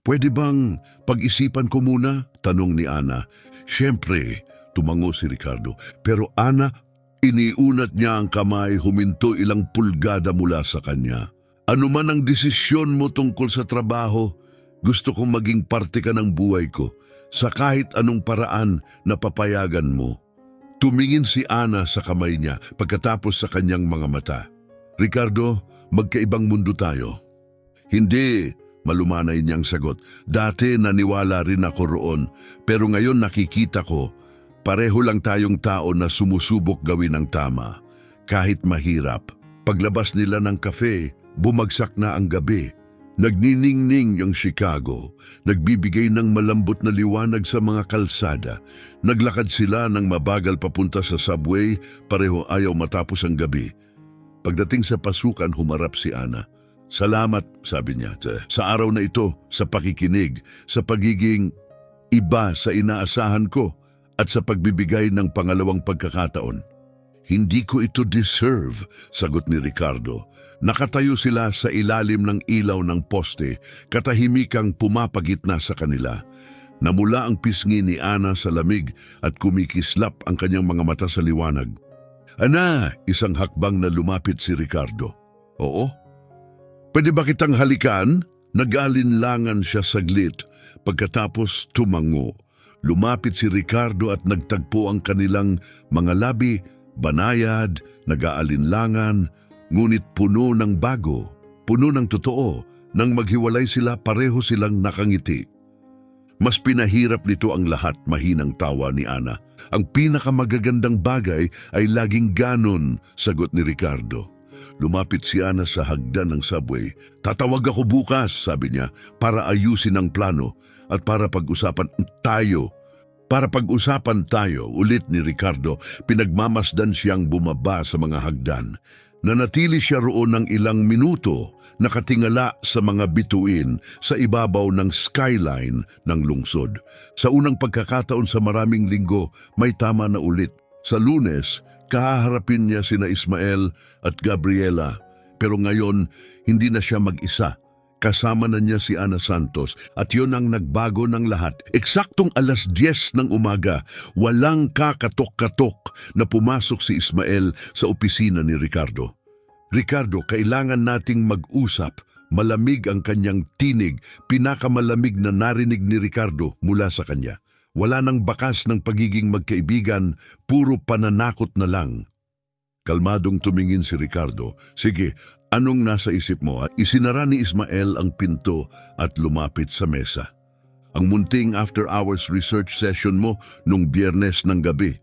Pwede bang pag-isipan ko muna? Tanong ni Ana. Siyempre, tumango si Ricardo. Pero Ana, iniunat niya ang kamay, huminto ilang pulgada mula sa kanya. Ano man ang desisyon mo tungkol sa trabaho, gusto kong maging parte ka ng buhay ko sa kahit anong paraan na papayagan mo. Tumingin si Ana sa kamay niya pagkatapos sa kanyang mga mata. Ricardo, magkaibang mundo tayo. Hindi, malumanay niyang sagot. Dati naniwala rin ako roon, pero ngayon nakikita ko, pareho lang tayong tao na sumusubok gawin ang tama, kahit mahirap. Paglabas nila ng kafe, bumagsak na ang gabi. Nagniningning ang Chicago, nagbibigay ng malambot na liwanag sa mga kalsada. Naglakad sila ng mabagal papunta sa subway, pareho ayaw matapos ang gabi. Pagdating sa pasukan, humarap si Ana. Salamat, sabi niya, sa araw na ito, sa pakikinig, sa pagiging iba sa inaasahan ko, at sa pagbibigay ng pangalawang pagkakataon. Hindi ko ito deserve, sagot ni Ricardo. Nakatayo sila sa ilalim ng ilaw ng poste, katahimikang pumapagitna sa kanila. Namula ang pisngi ni Ana sa lamig at kumikislap ang kanyang mga mata sa liwanag. Ana, isang hakbang na lumapit si Ricardo. Oo? Pwede ba kitang halikan? Nag-alinlangan siya saglit, pagkatapos tumango. Lumapit si Ricardo at nagtagpo ang kanilang mga labi, banayad, nag-aalinlangan, ngunit puno ng bago, puno ng totoo. Nang maghiwalay sila, pareho silang nakangiti. Mas pinahirap nito ang lahat, mahinang tawa ni Ana. Ang pinakamagagandang bagay ay laging ganon, sagot ni Ricardo. Lumapit si Ana sa hagdan ng subway. Tatawag ako bukas, sabi niya, para ayusin ang plano at para pag-usapan tayo. Para pag-usapan tayo, ulit ni Ricardo, pinagmamasdan siyang bumaba sa mga hagdan. Nanatili siya roon ng ilang minuto, nakatingala sa mga bituin sa ibabaw ng skyline ng lungsod. Sa unang pagkakataon sa maraming linggo, may tama na ulit. Sa Lunes, kahaharapin niya sina Ismael at Gabriela. Pero ngayon, hindi na siya mag-isa. Kasama na niya si Ana Santos at yun ang nagbago ng lahat. Eksaktong 10:00 ng umaga, walang kakatok-katok na pumasok si Ismael sa opisina ni Ricardo. Ricardo, kailangan nating mag-usap. Malamig ang kanyang tinig, pinakamalamig na narinig ni Ricardo mula sa kanya. Wala nang bakas ng pagiging magkaibigan, puro pananakot na lang. Kalmadong tumingin si Ricardo. Sige, anong nasa isip mo? Isinara ni Ismael ang pinto at lumapit sa mesa. Ang munting after-hours research session mo nung Biyernes ng gabi.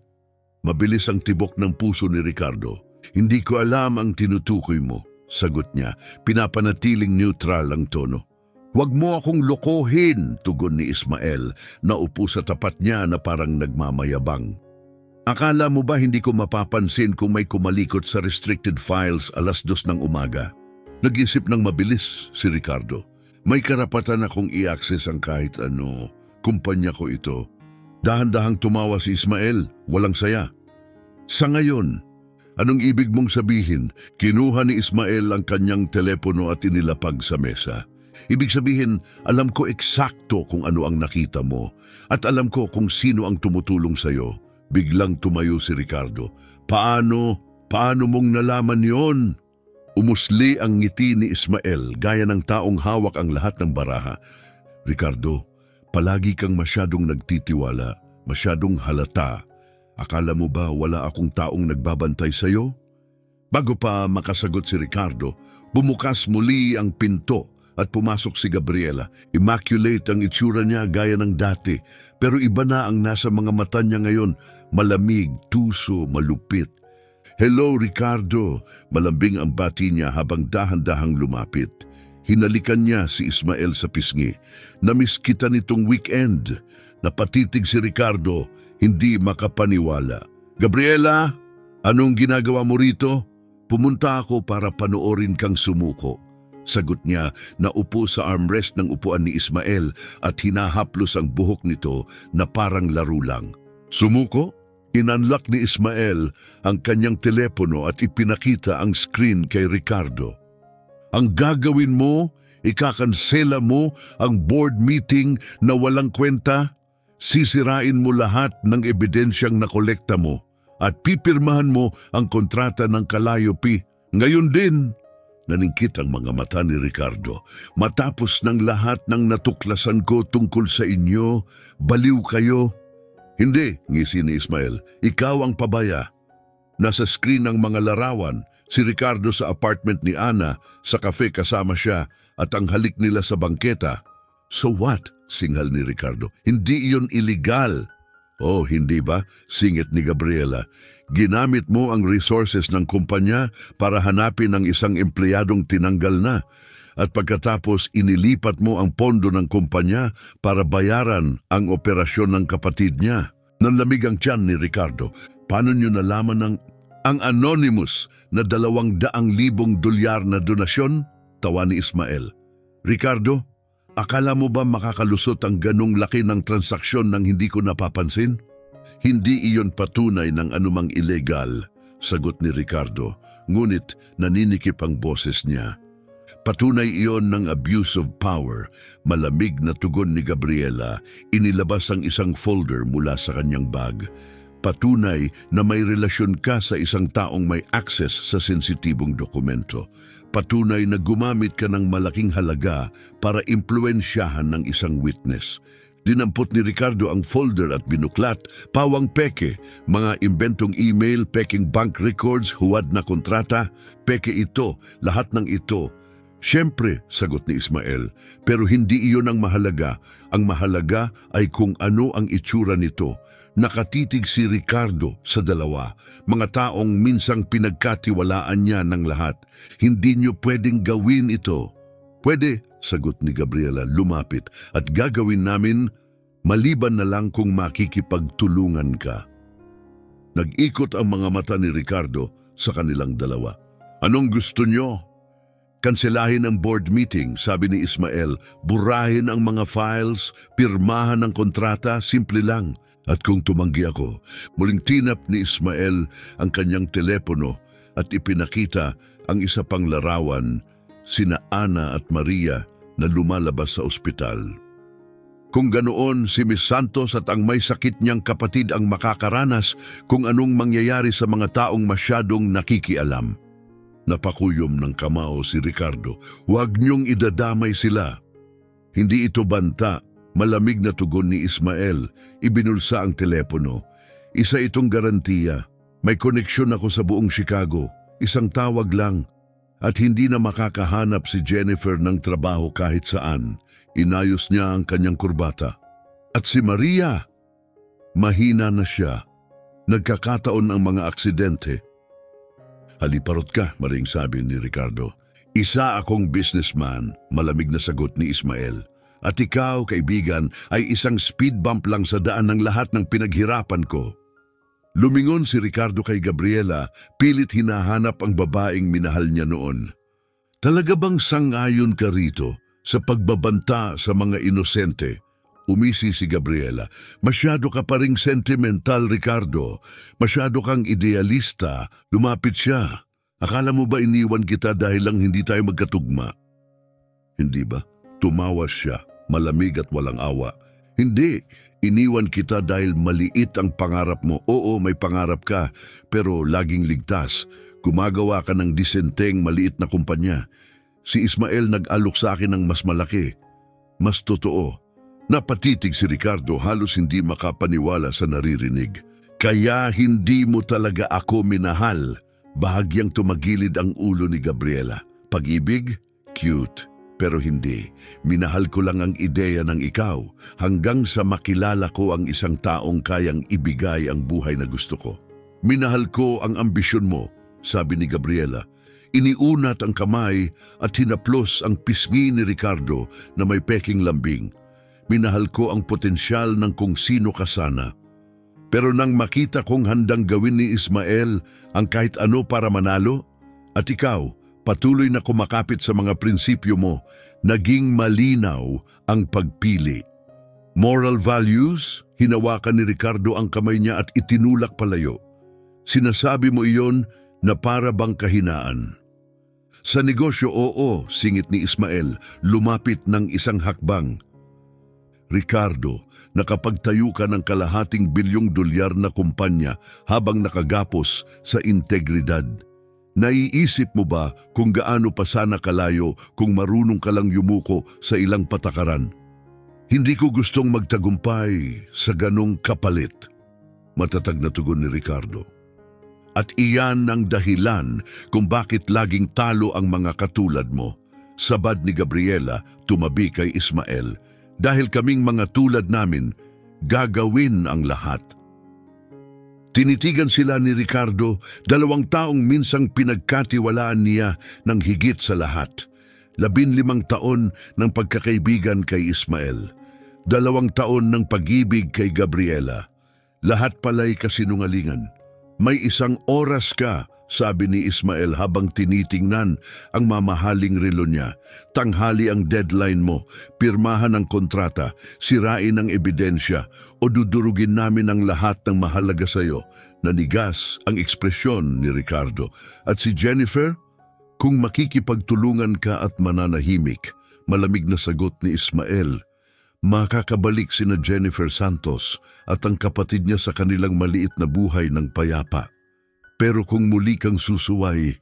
Mabilis ang tibok ng puso ni Ricardo. Hindi ko alam ang tinutukoy mo, sagot niya. Pinapanatiling neutral ang tono. Huwag mo akong lokohin, tugon ni Ismael na upo sa tapat niya na parang nagmamayabang. Akala mo ba hindi ko mapapansin kung may kumalikot sa restricted files 2:00 ng umaga? Nag-isip ng mabilis si Ricardo. May karapatan akong i-access ang kahit ano. Kumpanya ko ito. Dahan-dahang tumawa si Ismael, walang saya. Sa ngayon, anong ibig mong sabihin? Kinuha ni Ismael ang kanyang telepono at inilapag sa mesa. Ibig sabihin, alam ko eksakto kung ano ang nakita mo at alam ko kung sino ang tumutulong sa'yo. Biglang tumayo si Ricardo. Paano mong nalaman yon? Umusli ang ngiti ni Ismael gaya ng taong hawak ang lahat ng baraha. Ricardo, palagi kang masyadong nagtitiwala, masyadong halata. Akala mo ba wala akong taong nagbabantay sa'yo? Bago pa makasagot si Ricardo, bumukas muli ang pinto at pumasok si Gabriela. Immaculate ang itsura niya gaya ng dati, pero iba na ang nasa mga mata niya ngayon, malamig, tuso, malupit. Hello Ricardo, malambing ang bati niya habang dahan-dahang lumapit. Hinalikan niya si Ismael sa pisngi. Namiss kita nitong weekend. Napatitig si Ricardo, hindi makapaniwala. Gabriela, anong ginagawa mo rito? Pumunta ako para panoorin kang sumuko. Sagot niya na upo sa armrest ng upuan ni Ismael at hinahaplos ang buhok nito na parang laro lang. Sumuko? Inunlock ni Ismael ang kanyang telepono at ipinakita ang screen kay Ricardo. Ang gagawin mo, ikakansela mo ang board meeting na walang kwenta, sisirain mo lahat ng ebidensyang nakolekta mo at pipirmahan mo ang kontrata ng Calliope. Ngayon din, naningkit ang mga mata ni Ricardo. Matapos ng lahat ng natuklasan ko tungkol sa inyo, baliw kayo. Hindi, ngisi ni Ismael. Ikaw ang pabaya. Nasa screen ng mga larawan, si Ricardo sa apartment ni Ana, sa cafe kasama siya at ang halik nila sa bangketa. So what? Singal ni Ricardo. Hindi iyon illegal. Oh, hindi ba? Singit ni Gabriela. Ginamit mo ang resources ng kumpanya para hanapin ang isang empleyadong tinanggal na. At pagkatapos inilipat mo ang pondo ng kumpanya para bayaran ang operasyon ng kapatid niya. Nanlamig ang tiyan ni Ricardo. Paano niyo nalaman ang anonymous na $200,000 na donasyon? Tawa ni Ismael. Ricardo, akala mo ba makakalusot ang ganong laki ng transaksyon nang hindi ko napapansin? Hindi iyon patunay ng anumang illegal, sagot ni Ricardo. Ngunit naninikip ang boses niya. Patunay iyon ng abuse of power. Malamig na tugon ni Gabriela. Inilabas ang isang folder mula sa kanyang bag. Patunay na may relasyon ka sa isang taong may access sa sensitibong dokumento. Patunay na gumamit ka ng malaking halaga para impluensyahan ng isang witness. Dinampot ni Ricardo ang folder at binuklat. Pawang peke, mga imbentong email, peking bank records, huwad na kontrata. Peke ito, lahat ng ito. Siyempre, sagot ni Ismael, pero hindi iyon ang mahalaga. Ang mahalaga ay kung ano ang itsura nito. Nakatitig si Ricardo sa dalawa, mga taong minsang pinagkatiwalaan niya ng lahat. Hindi niyo pwedeng gawin ito. Pwede, sagot ni Gabriela, lumapit, at gagawin namin maliban na lang kung makikipagtulungan ka. Nag-ikot ang mga mata ni Ricardo sa kanilang dalawa. Anong gusto niyo? Kanselahin ang board meeting, sabi ni Ismael. Burahin ang mga files, pirmahan ang kontrata, simple lang. At kung tumanggi ako, muling tinap ni Ismael ang kanyang telepono at ipinakita ang isa pang larawan, sina Ana at Maria na lumalabas sa ospital. Kung ganoon, si Miss Santos at ang may sakit niyang kapatid ang makakaranas kung anong mangyayari sa mga taong masyadong nakikialam. Napakuyom ng kamao si Ricardo. Huwag niyong idadamay sila. Hindi ito banta. Malamig na tugon ni Ismael. Ibinulsa ang telepono. Isa itong garantiya. May koneksyon ako sa buong Chicago. Isang tawag lang. At hindi na makakahanap si Jennifer ng trabaho kahit saan. Inayos niya ang kanyang kurbata. At si Maria, mahina na siya. Nagkakataon ang mga aksidente. Haliparot ka, maring sabi ni Ricardo. Isa akong businessman, malamig na sagot ni Ismael. At ikaw, kaibigan, ay isang speed bump lang sa daan ng lahat ng pinaghirapan ko. Lumingon si Ricardo kay Gabriela, pilit hinahanap ang babaeng minahal niya noon. Talaga bang sangayon ka rito sa pagbabanta sa mga inosente? Umisi si Gabriela. Masyado ka pa ring sentimental, Ricardo. Masyado kang idealista. Lumapit siya. Akala mo ba iniwan kita dahil lang hindi tayo magkatugma? Hindi ba? Tumawa siya, malamig at walang awa. Hindi, iniwan kita dahil maliit ang pangarap mo. Oo, may pangarap ka, pero laging ligtas. Gumagawa ka ng disenteng maliit na kumpanya. Si Ismael nag-alok sa akin ng mas malaki. Mas totoo. Napatitig si Ricardo, halos hindi makapaniwala sa naririnig. Kaya hindi mo talaga ako minahal. Bahagyang tumagilid ang ulo ni Gabriela. Pag-ibig? Cute. Pero hindi. Minahal ko lang ang ideya ng ikaw hanggang sa makilala ko ang isang taong kayang ibigay ang buhay na gusto ko. Minahal ko ang ambisyon mo, sabi ni Gabriela. Iniunat ang kamay at hinaplos ang pisngi ni Ricardo na may peking lambing. Minahal ko ang potensyal ng kung sino ka sana. Pero nang makita kong handang gawin ni Ismael ang kahit ano para manalo, at ikaw, patuloy na kumakapit sa mga prinsipyo mo, naging malinaw ang pagpili. Moral values, hinawakan ni Ricardo ang kamay niya at itinulak palayo. Sinasabi mo iyon na para bang kahinaan. Sa negosyo, oo, singit ni Ismael, lumapit ng isang hakbang. Ricardo, nakapagtayo ka ng kalahating bilyong dolyar na kumpanya habang nakagapos sa integridad. Naiisip mo ba kung gaano pa sana kalayo kung marunong ka lang yumuko sa ilang patakaran? Hindi ko gustong magtagumpay sa ganong kapalit. Matatag na tugon ni Ricardo. At iyan ang dahilan kung bakit laging talo ang mga katulad mo. Sabad ni Gabriela, tumabi kay Ismael. Dahil kaming mga tulad namin, gagawin ang lahat. Tinitigan sila ni Ricardo, dalawang taong minsang pinagkatiwalaan niya ng higit sa lahat. 15 taon ng pagkakaibigan kay Ismael. 2 taon ng pag-ibig kay Gabriela. Lahat pala'y kasinungalingan. May 1 oras ka, sabi ni Ismael habang tinitingnan ang mamahaling relo niya. Tanghali ang deadline mo, pirmahan ang kontrata, sirain ang ebidensya o dudurugin namin ang lahat ng mahalaga sa iyo. Nanigas ang ekspresyon ni Ricardo. At si Jennifer? Kung makikipagtulungan ka at mananahimik, malamig na sagot ni Ismael. Makakabalik sina Jennifer Santos at ang kapatid niya sa kanilang maliit na buhay ng payapa. Pero kung muli kang susuway,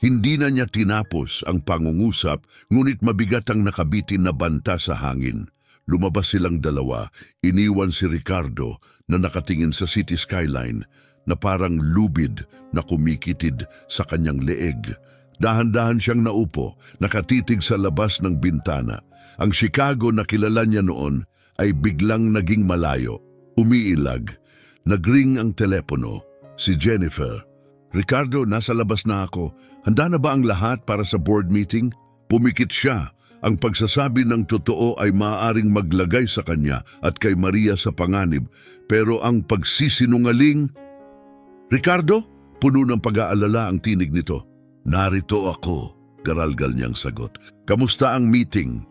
hindi na niya tinapos ang pangungusap, ngunit mabigat ang nakabitin na banta sa hangin. Lumabas silang dalawa, iniwan si Ricardo na nakatingin sa city skyline na parang lubid na kumikitid sa kanyang leeg. Dahan-dahan siyang naupo, nakatitig sa labas ng bintana. Ang Chicago na kilala niya noon ay biglang naging malayo. Umiilag. Nagring ang telepono. Si Jennifer. Ricardo, nasa labas na ako. Handa na ba ang lahat para sa board meeting? Pumikit siya. Ang pagsasabi ng totoo ay maaaring maglagay sa kanya at kay Maria sa panganib. Pero ang pagsisinungaling... Ricardo? Puno ng pag-aalala ang tinig nito. Narito ako, garalgal niyang sagot. Kamusta ang meeting?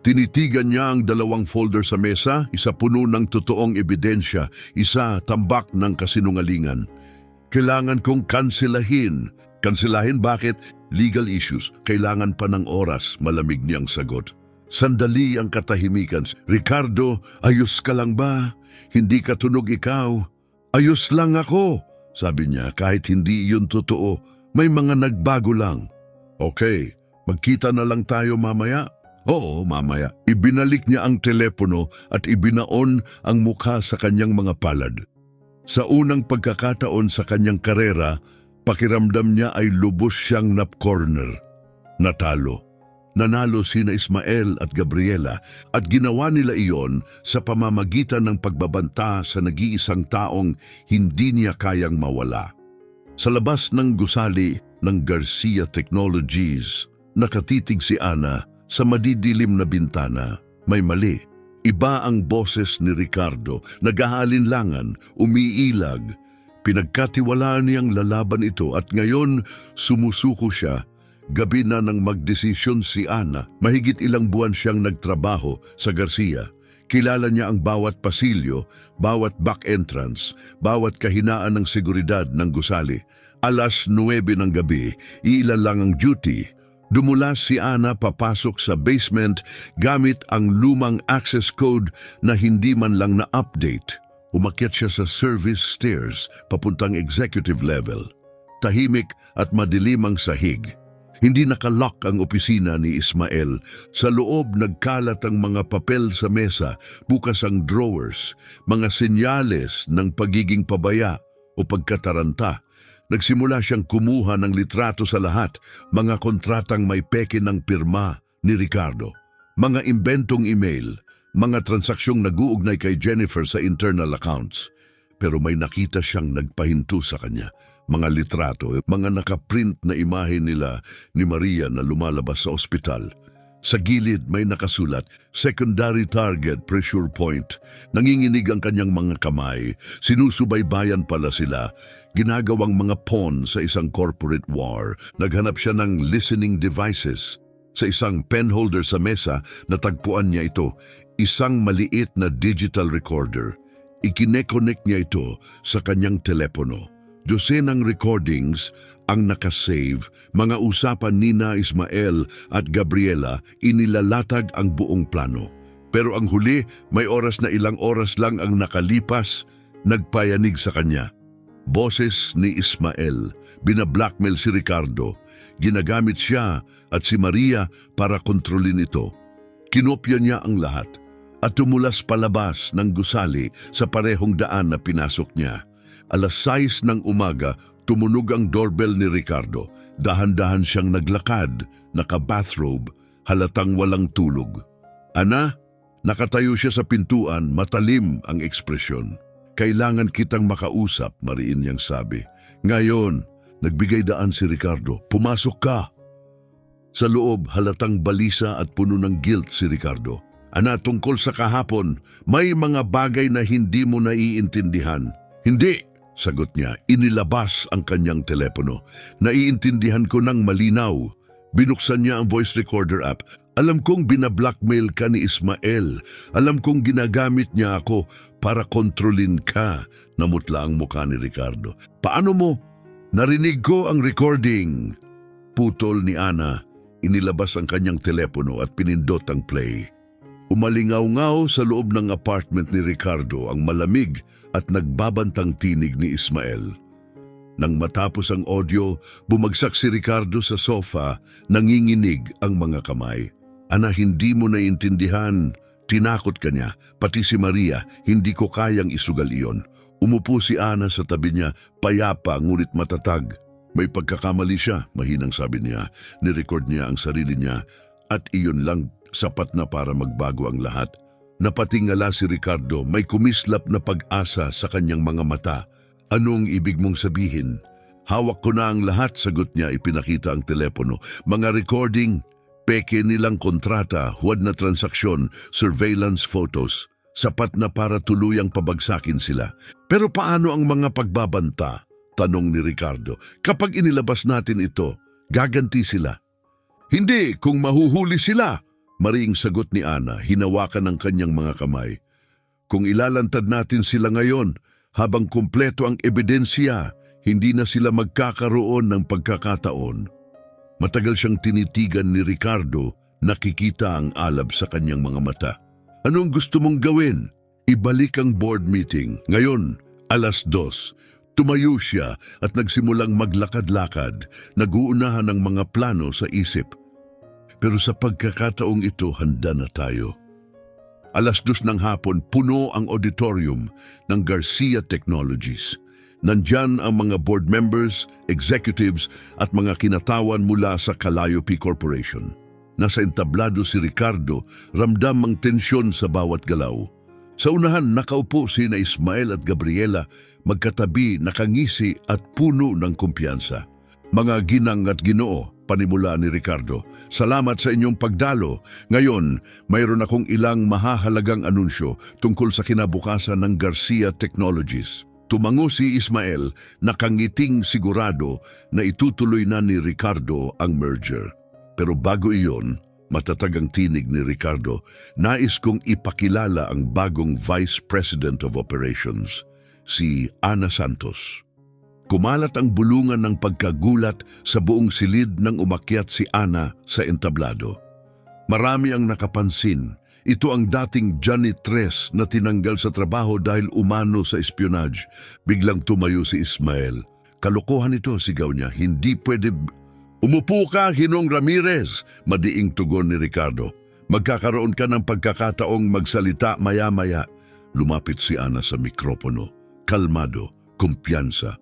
Tinitigan niya ang 2 folder sa mesa, isa puno ng totoong ebidensya, isa tambak ng kasinungalingan. Kailangan kong kanselahin. Kanselahin bakit? Legal issues. Kailangan pa ng oras, malamig niyang sagot. Sandali ang katahimikan. Ricardo, ayos ka lang ba? Hindi ka tunog ikaw. Ayos lang ako, sabi niya, kahit hindi iyon totoo. May mga nagbago lang. Okay, magkita na lang tayo mamaya? Oo, mamaya. Ibinalik niya ang telepono at ibinaon ang mukha sa kanyang mga palad. Sa unang pagkakataon sa kanyang karera, pakiramdam niya ay lubos siyang nap-corner. Natalo. Nanalo sina Ismael at Gabriela at ginawa nila iyon sa pamamagitan ng pagbabanta sa nag-iisang taong hindi niya kayang mawala. Sa labas ng gusali ng Garcia Technologies, nakatitig si Ana sa madidilim na bintana. May mali. Iba ang boses ni Ricardo, nag-aalinlangan, umiilag. Pinagkatiwalaan niyang lalaban ito at ngayon sumusuko siya. Gabi na nang magdesisyon si Ana, mahigit ilang buwan siyang nagtrabaho sa Garcia. Kilala niya ang bawat pasilyo, bawat back entrance, bawat kahinaan ng seguridad ng gusali. Alas 9 ng gabi, iilan lang ang duty. Dumulas si Ana papasok sa basement gamit ang lumang access code na hindi man lang na-update. Umakyat siya sa service stairs papuntang executive level. Tahimik at madilim ang sahig. Hindi nakalock ang opisina ni Ismael. Sa loob nagkalat ang mga papel sa mesa, bukas ang drawers, mga senyales ng pagiging pabaya o pagkataranta. Nagsimula siyang kumuha ng litrato sa lahat, mga kontratang may peke ng pirma ni Ricardo, mga imbentong email, mga transaksyong nag-uugnay kay Jennifer sa internal accounts. Pero may nakita siyang nagpahinto sa kanya. Mga litrato, mga nakaprint na imahe nila ni Maria na lumalabas sa ospital. Sa gilid may nakasulat, secondary target pressure point. Nanginginig ang kanyang mga kamay. Sinusubaybayan pala sila. Ginagawang mga pawn sa isang corporate war. Naghanap siya ng listening devices. Sa isang penholder sa mesa, natagpuan niya ito. Isang maliit na digital recorder. Ikine-connect niya ito sa kanyang telepono. Dosenang recordings ang nakasave, mga usapan nina Ismael at Gabriela, inilalatag ang buong plano. Pero ang huli, may oras na ilang oras lang ang nakalipas, nagpayanig sa kanya. Boses ni Ismael, binablackmail si Ricardo, ginagamit siya at si Maria para kontrolin ito. Kinopya niya ang lahat at tumulas palabas ng gusali sa parehong daan na pinasok niya. Alas 6 ng umaga, tumunog ang doorbell ni Ricardo. Dahan-dahan siyang naglakad, naka-bathrobe, halatang walang tulog. Ana, nakatayo siya sa pintuan, matalim ang ekspresyon. Kailangan kitang makausap, mariin niyang sabi. Ngayon, nagbigay daan si Ricardo. Pumasok ka! Sa loob, halatang balisa at puno ng guilt si Ricardo. Ana, tungkol sa kahapon, may mga bagay na hindi mo naiintindihan. Hindi! Sagot niya, inilabas ang kanyang telepono. Naiintindihan ko ng malinaw. Binuksan niya ang voice recorder app. Alam kong binablackmail ka ni Ismael. Alam kong ginagamit niya ako para kontrolin ka. Namutla ang mukha ni Ricardo. Paano mo? Narinig ko ang recording. Putol ni Ana. Inilabas ang kanyang telepono at pinindot ang play. Umalingaw-ngaw sa loob ng apartment ni Ricardo ang malamig at nagbabantang tinig ni Ismael. Nang matapos ang audio, bumagsak si Ricardo sa sofa, nanginginig ang mga kamay. Ana, hindi mo naiintindihan. Tinakot ka niya, pati si Maria, hindi ko kayang isugal iyon. Umupo si Ana sa tabi niya, payapa ngunit matatag. May pagkakamali siya, mahinang sabi niya. Nirecord niya ang sarili niya at iyon lang sapat na para magbago ang lahat. Napatingala si Ricardo, may kumislap na pag-asa sa kanyang mga mata. Anong ibig mong sabihin? Hawak ko na ang lahat, sagot niya, ipinakita ang telepono. Mga recording, peke nilang kontrata, huwad na transaksyon, surveillance photos. Sapat na para tuluyang pabagsakin sila. Pero paano ang mga pagbabanta? Tanong ni Ricardo. Kapag inilabas natin ito, gaganti sila. Hindi, kung mahuhuli sila. Mariing sagot ni Ana, hinawakan ng kanyang mga kamay. Kung ilalantad natin sila ngayon, habang kumpleto ang ebidensya, hindi na sila magkakaroon ng pagkakataon. Matagal siyang tinitigan ni Ricardo, nakikita ang alab sa kanyang mga mata. Anong gusto mong gawin? Ibalik ang board meeting. Ngayon, alas 2. Tumayo siya at nagsimulang maglakad-lakad, nag-uunahan ng mga plano sa isip. Pero sa pagkakataong ito, handa na tayo. Alas 2 ng hapon, puno ang auditorium ng Garcia Technologies. Nandyan ang mga board members, executives at mga kinatawan mula sa Calliope Corporation. Nasa entablado si Ricardo, ramdam ang tensyon sa bawat galaw. Sa unahan, nakaupo sina Ismael at Gabriela, magkatabi, nakangisi at puno ng kumpiyansa. Mga ginang at ginoo, panimula ni Ricardo, salamat sa inyong pagdalo. Ngayon, mayroon akong ilang mahahalagang anunsyo tungkol sa kinabukasan ng Garcia Technologies. Tumango si Ismael, nakangiting sigurado na itutuloy na ni Ricardo ang merger. Pero bago iyon, matatag ang tinig ni Ricardo, nais kong ipakilala ang bagong Vice President of Operations, si Ana Santos. Kumalat ang bulungan ng pagkagulat sa buong silid nang umakyat si Ana sa entablado. Marami ang nakapansin. Ito ang dating janitress na tinanggal sa trabaho dahil umano sa espionage. Biglang tumayo si Ismael. Kalokohan ito, sigaw niya. Hindi pwede... Umupo ka, Ginong Ramirez, madiing tugon ni Ricardo. Magkakaroon ka ng pagkakataong magsalita maya-maya. Lumapit si Ana sa mikropono. Kalmado, kumpiyansa.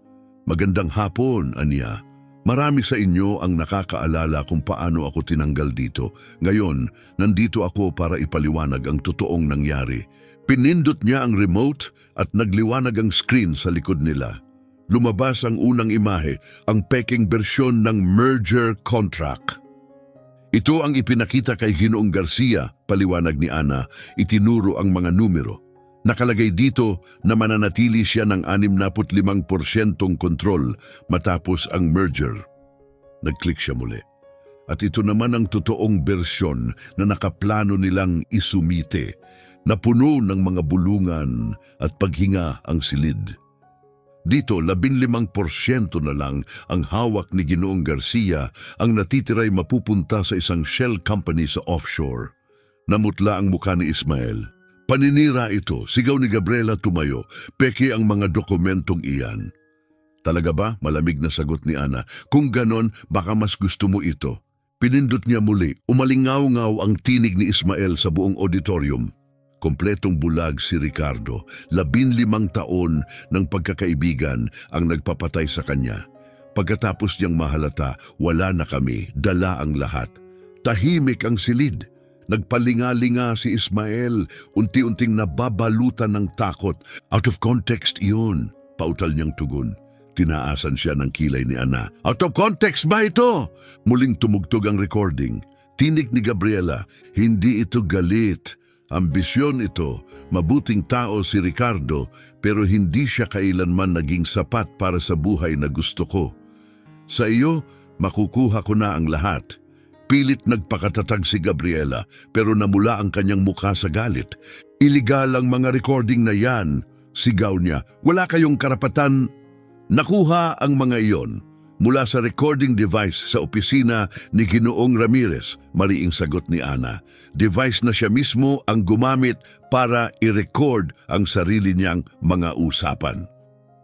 Magandang hapon, Anya. Marami sa inyo ang nakakaalala kung paano ako tinanggal dito. Ngayon, nandito ako para ipaliwanag ang totoong nangyari. Pinindot niya ang remote at nagliwanag ang screen sa likod nila. Lumabas ang unang imahe, ang peking bersyon ng merger contract. Ito ang ipinakita kay Ginoong Garcia, paliwanag ni Ana, itinuro ang mga numero. Nakalagay dito na mananatili siya ng 65% kontrol matapos ang merger. Nag-click siya muli. At ito naman ang totoong bersyon na nakaplano nilang isumite, na puno ng mga bulungan at paghinga ang silid. Dito, 15% na lang ang hawak ni Ginoong Garcia, ang natitira'y mapupunta sa isang shell company sa offshore. Namutla ang mukha ni Ismael. Paninira ito, sigaw ni Gabriela tumayo, peke ang mga dokumentong iyan. Talaga ba? Malamig na sagot ni Ana. Kung ganon, baka mas gusto mo ito. Pinindot niya muli, umalingaw-ngaw ang tinig ni Ismael sa buong auditorium. Kompletong bulag si Ricardo, 15 taon ng pagkakaibigan ang nagpapatay sa kanya. Pagkatapos niyang mahalata, wala na kami, dala ang lahat. Tahimik ang silid. Nagpalinga-linga si Ismael, unti-unting nababalutan ng takot. Out of context iyon, pautal niyang tugon. Tinaasan siya ng kilay ni Ana. Out of context ba ito? Muling tumugtog ang recording. Tinig ni Gabriela, hindi ito galit. Ambisyon ito, mabuting tao si Ricardo, pero hindi siya kailanman naging sapat para sa buhay na gusto ko. Sa iyo, makukuha ko na ang lahat. Pilit nagpakatatag si Gabriela, pero namula ang kanyang mukha sa galit. Iligal ang mga recording na yan, sigaw niya. Wala kayong karapatan. Nakuha ang mga iyon mula sa recording device sa opisina ni Ginoong Ramirez, mariing sagot ni Ana. Device na siya mismo ang gumamit para i-record ang sarili niyang mga usapan.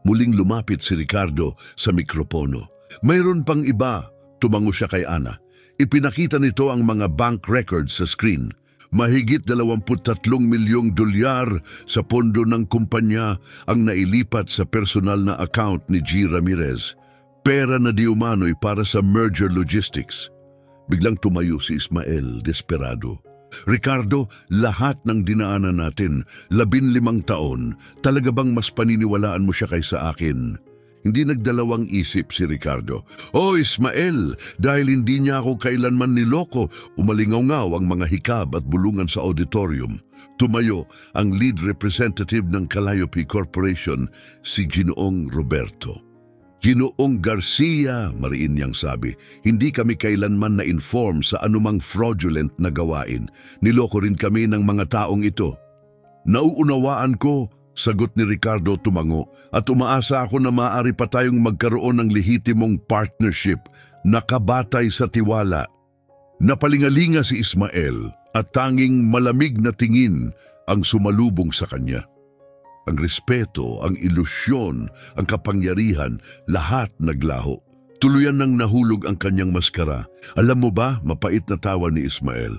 Muling lumapit si Ricardo sa mikropono. Mayroon pang iba, tumango siya kay Ana. Ipinakita nito ang mga bank records sa screen. Mahigit 23 milyong dolyar sa pondo ng kumpanya ang nailipat sa personal na account ni G. Ramirez. Pera na di umano'y para sa merger logistics. Biglang tumayo si Ismael, desperado. Ricardo, lahat ng dinaanan natin, 15 taon, talaga bang mas paniniwalaan mo siya kaysa akin? Hindi nagdalawang isip si Ricardo. Oh, Ismael, dahil hindi niya ako kailanman niloko, umalingaw-ngaw ang mga hikab at bulungan sa auditorium. Tumayo ang lead representative ng Calliope Corporation, si Ginoong Roberto. Ginoong Garcia, mariin niyang sabi, hindi kami kailanman na-inform sa anumang fraudulent na gawain. Niloko rin kami ng mga taong ito. Nauunawaan ko, sagot ni Ricardo tumango, at umaasa ako na maaari pa tayong magkaroon ng lehitimong partnership na kabatay sa tiwala. Napalingalinga si Ismael at tanging malamig na tingin ang sumalubong sa kanya. Ang respeto, ang ilusyon, ang kapangyarihan, lahat naglaho. Tuluyan nang nahulog ang kanyang maskara. Alam mo ba, mapait na tawa ni Ismael,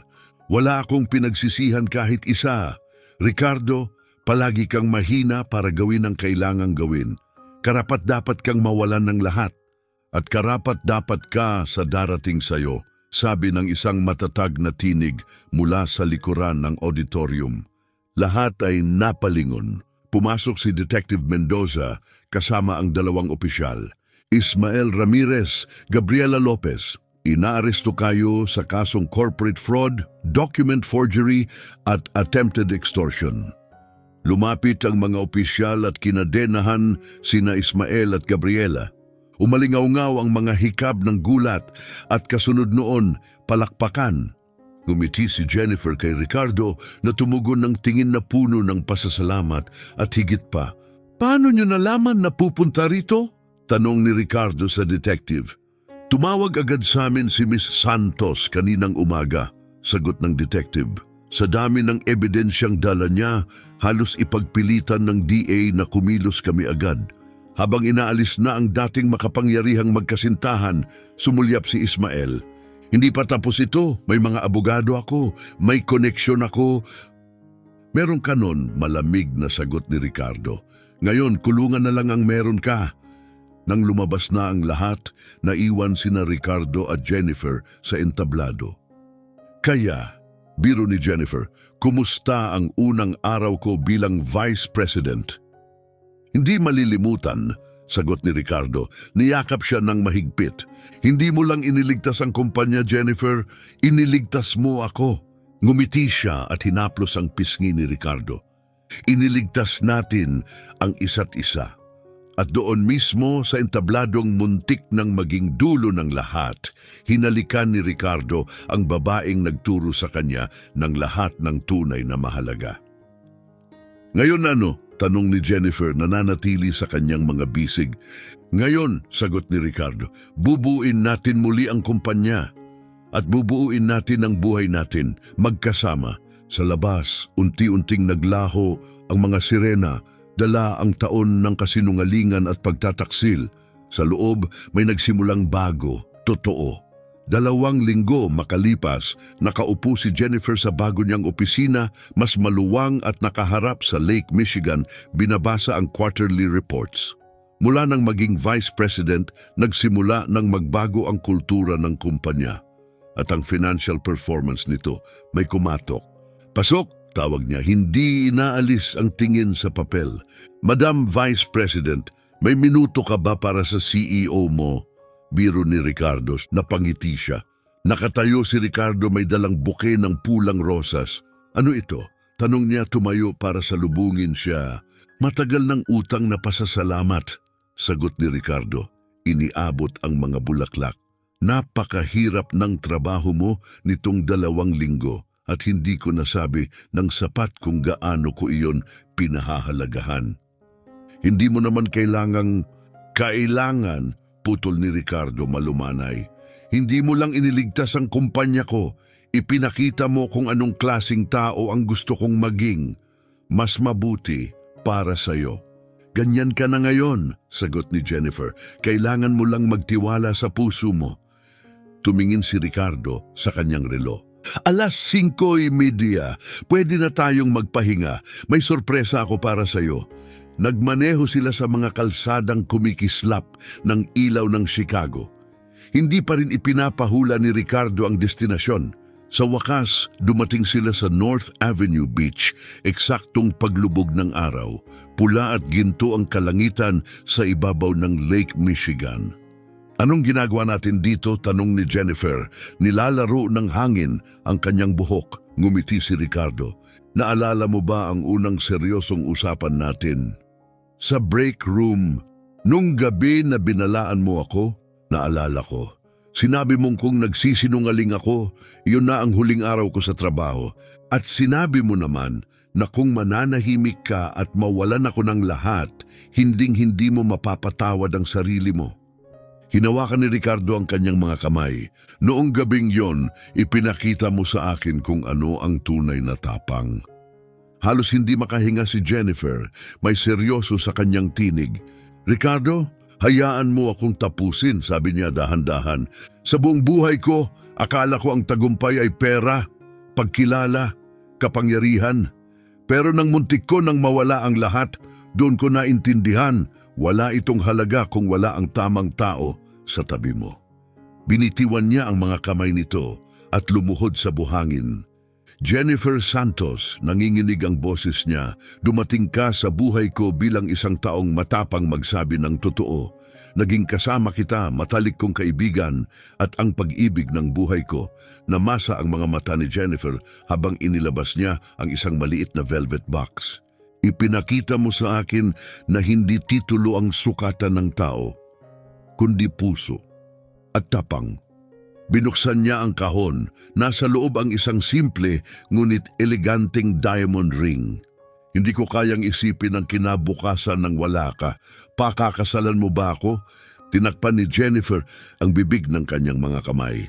wala akong pinagsisihan kahit isa. Ricardo, palagi kang mahina para gawin ang kailangang gawin. Karapat dapat kang mawalan ng lahat. At karapat dapat ka sa darating sayo. sabi ng isang matatag na tinig mula sa likuran ng auditorium. Lahat ay napalingon. Pumasok si Detective Mendoza kasama ang dalawang opisyal. Ismael Ramirez, Gabriela Lopez. Inaaresto kayo sa kasong corporate fraud, document forgery at attempted extortion. Lumapit ang mga opisyal at kinadenahan sina Ismael at Gabriela. Umalingaw-ngaw ang mga hikab ng gulat at kasunod noon palakpakan. Ngumiti si Jennifer kay Ricardo na tumugon ng tingin na puno ng pasasalamat at higit pa. Paano nyo nalaman na pupunta rito? Tanong ni Ricardo sa detective. Tumawag agad sa amin si Miss Santos kaninang umaga, sagot ng detective. Sa dami ng ebidensyang dala niya, halos ipagpilitan ng DA na kumilos kami agad. Habang inaalis na ang dating makapangyarihang magkasintahan, sumulyap si Ismael. Hindi pa tapos ito, may mga abogado ako, may koneksyon ako. Meron ka nun, malamig na sagot ni Ricardo. Ngayon, kulungan na lang ang meron ka. Nang lumabas na ang lahat, naiwan sina Ricardo at Jennifer sa entablado. Kaya, biro ni Jennifer, kumusta ang unang araw ko bilang Vice President? Hindi malilimutan, sagot ni Ricardo. Niyakap siya ng mahigpit. Hindi mo lang iniligtas ang kumpanya, Jennifer, iniligtas mo ako. Ngumiti siya at hinaplos ang pisngi ni Ricardo. Iniligtas natin ang isa't isa. At doon mismo sa entabladong muntik ng maging dulo ng lahat, hinalikan ni Ricardo ang babaeng nagturo sa kanya ng lahat ng tunay na mahalaga. Ngayon ano? Tanong ni Jennifer na nanatili sa kanyang mga bisig. Ngayon, sagot ni Ricardo, bubuin natin muli ang kumpanya at bubuuin natin ang buhay natin magkasama. Sa labas, unti-unting naglaho ang mga sirena, dala ang taon ng kasinungalingan at pagtataksil. Sa loob, may nagsimulang bago, totoo. 2 linggo makalipas, nakaupo si Jennifer sa bago niyang opisina, mas maluwang at nakaharap sa Lake Michigan, binabasa ang quarterly reports. Mula nang maging Vice President, nagsimula nang magbago ang kultura ng kumpanya. At ang financial performance nito may kumatok. Pasok, tawag niya, hindi inaalis ang tingin sa papel. Madam Vice President, may minuto ka ba para sa CEO mo? Biro ni Ricardo, napangiti siya. Nakatayo si Ricardo may dalang buke ng pulang rosas. Ano ito? Tanong niya tumayo para salubungin siya. Matagal ng utang na pasasalamat, sagot ni Ricardo. Iniabot ang mga bulaklak. Napakahirap ng trabaho mo nitong 2 linggo at hindi ko nasabi ng sapat kung gaano ko iyon pinahahalagahan. Hindi mo naman kailangan, putol ni Ricardo malumanay. Hindi mo lang iniligtas ang kumpanya ko. Ipinakita mo kung anong klasing tao ang gusto kong maging. Mas mabuti para sa'yo. Ganyan ka na ngayon, sagot ni Jennifer. Kailangan mo lang magtiwala sa puso mo. Tumingin si Ricardo sa kanyang relo. 5:30. Pwede na tayong magpahinga. May sorpresa ako para sa'yo. Nagmaneho sila sa mga kalsadang kumikislap ng ilaw ng Chicago. Hindi pa rin ipinapahula ni Ricardo ang destinasyon. Sa wakas, dumating sila sa North Avenue Beach, eksaktong paglubog ng araw. Pula at ginto ang kalangitan sa ibabaw ng Lake Michigan. Anong ginagawa natin dito? Tanong ni Jennifer. Nilalaro ng hangin ang kanyang buhok. Ngumiti si Ricardo. Naalala mo ba ang unang seryosong usapan natin? Sa break room, nung gabi na binalaan mo ako, naalala ko. Sinabi mong kung nagsisinungaling ako, iyon na ang huling araw ko sa trabaho. At sinabi mo naman na kung mananahimik ka at mawalan ako ng lahat, hinding-hindi mo mapapatawad ang sarili mo. Hinawakan ni Ricardo ang kanyang mga kamay. Noong gabing yon, ipinakita mo sa akin kung ano ang tunay na tapang. Halos hindi makahinga si Jennifer, may seryoso sa kanyang tinig. Ricardo, hayaan mo akong tapusin, sabi niya dahan-dahan. Sa buong buhay ko, akala ko ang tagumpay ay pera, pagkilala, kapangyarihan. Pero nang muntik ko nang mawala ang lahat, doon ko naintindihan, wala itong halaga kung wala ang tamang tao sa tabi mo. Binitiwan niya ang mga kamay nito at lumuhod sa buhangin. Jennifer Santos, nanginginig ang boses niya, dumating ka sa buhay ko bilang isang taong matapang magsabi ng totoo. Naging kasama kita, matalik kong kaibigan at ang pag-ibig ng buhay ko. Namasa ang mga mata ni Jennifer habang inilabas niya ang isang maliit na velvet box. Ipinakita mo sa akin na hindi titulo ang sukatan ng tao, kundi puso at tapang. Binuksan niya ang kahon. Nasa loob ang isang simple ngunit eleganteng diamond ring. Hindi ko kayang isipin ang kinabukasan ng wala ka. Pakakasalan mo ba ako? Tinakpan ni Jennifer ang bibig ng kanyang mga kamay.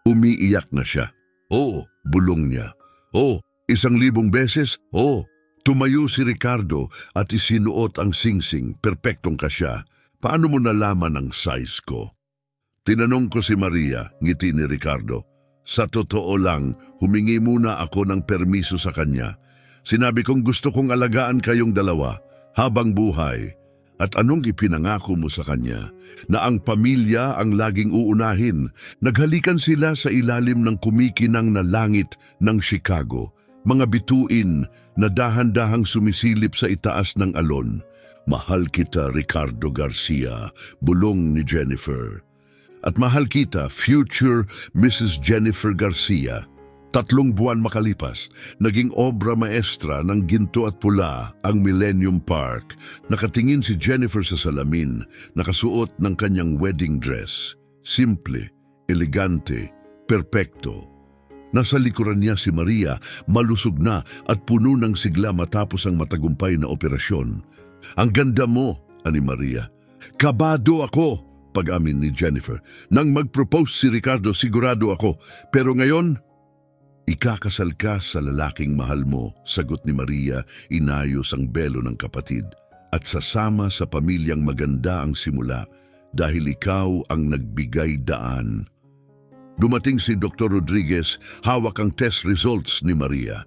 Umiiyak na siya. Oo, bulong niya. Oo, 1,000 beses? Oo. Tumayo si Ricardo at isinuot ang singsing. Perpektong kasya. Paano mo nalaman ang size ko? Tinanong ko si Maria, ngiti ni Ricardo. Sa totoo lang, humingi muna ako ng permiso sa kanya. Sinabi kong gusto kong alagaan kayong dalawa habang buhay. At anong ipinangako mo sa kanya? Na ang pamilya ang laging uunahin. Naghalikan sila sa ilalim ng kumikinang na langit ng Chicago. Mga bituin na dahan-dahang sumisilip sa itaas ng alon. Mahal kita, Ricardo Garcia, bulong ni Jennifer. At mahal kita, future Mrs. Jennifer Garcia. 3 buwan makalipas, naging obra maestra ng ginto at pula ang Millennium Park. Nakatingin si Jennifer sa salamin, nakasuot ng kanyang wedding dress. Simple, elegante, perpekto. Nasa likuran niya si Maria, malusog na at puno ng sigla matapos ang matagumpay na operasyon. Ang ganda mo, ani Maria. Kabado ako, pag-amin ni Jennifer. Nang mag-propose si Ricardo, sigurado ako. Pero ngayon, ikakasal ka sa lalaking mahal mo, sagot ni Maria, inayos ang belo ng kapatid. At sasama sa pamilyang maganda ang simula dahil ikaw ang nagbigay daan. Dumating si Dr. Rodriguez, hawak ang test results ni Maria.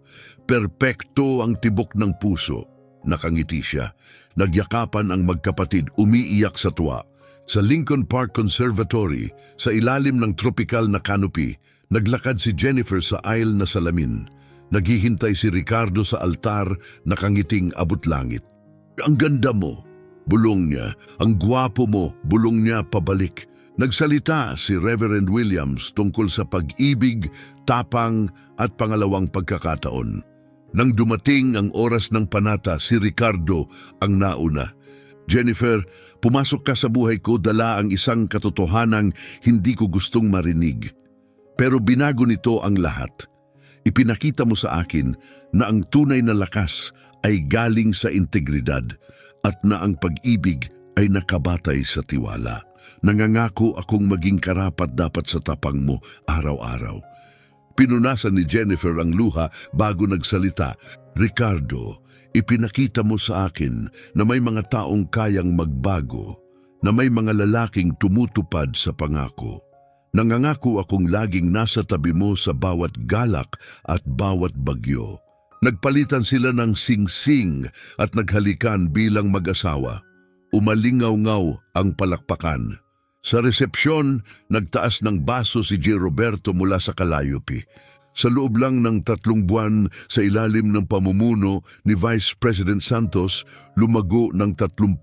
Perpekto ang tibok ng puso. Nakangiti siya. Nagyakapan ang magkapatid, umiiyak sa tuwa. Sa Lincoln Park Conservatory, sa ilalim ng tropical na canopy, naglakad si Jennifer sa aisle na salamin. Naghihintay si Ricardo sa altar, nakangiting abot langit. Ang ganda mo, bulong niya. Ang gwapo mo, bulong niya pabalik. Nagsalita si Reverend Williams tungkol sa pag-ibig, tapang at pangalawang pagkakataon. Nang dumating ang oras ng panata, si Ricardo ang nauna. Jennifer, pumasok ka sa buhay ko, dala ang isang katotohanang hindi ko gustong marinig. Pero binago nito ang lahat. Ipinakita mo sa akin na ang tunay na lakas ay galing sa integridad at na ang pag-ibig ay nakabatay sa tiwala. Nangangako akong maging karapat-dapat sa tapang mo araw-araw. Pinunasan ni Jennifer ang luha bago nagsalita. Ricardo, ipinakita mo sa akin na may mga taong kayang magbago, na may mga lalaking tumutupad sa pangako. Nangangako akong laging nasa tabi mo sa bawat galak at bawat bagyo. Nagpalitan sila ng sing-sing at naghalikan bilang mag-asawa. Umalingaw-ngaw ang palakpakan. Sa resepsyon, nagtaas ng baso si G. Roberto mula sa Calliope. Sa loob lang ng 3 buwan sa ilalim ng pamumuno ni Vice President Santos, lumago ng 30%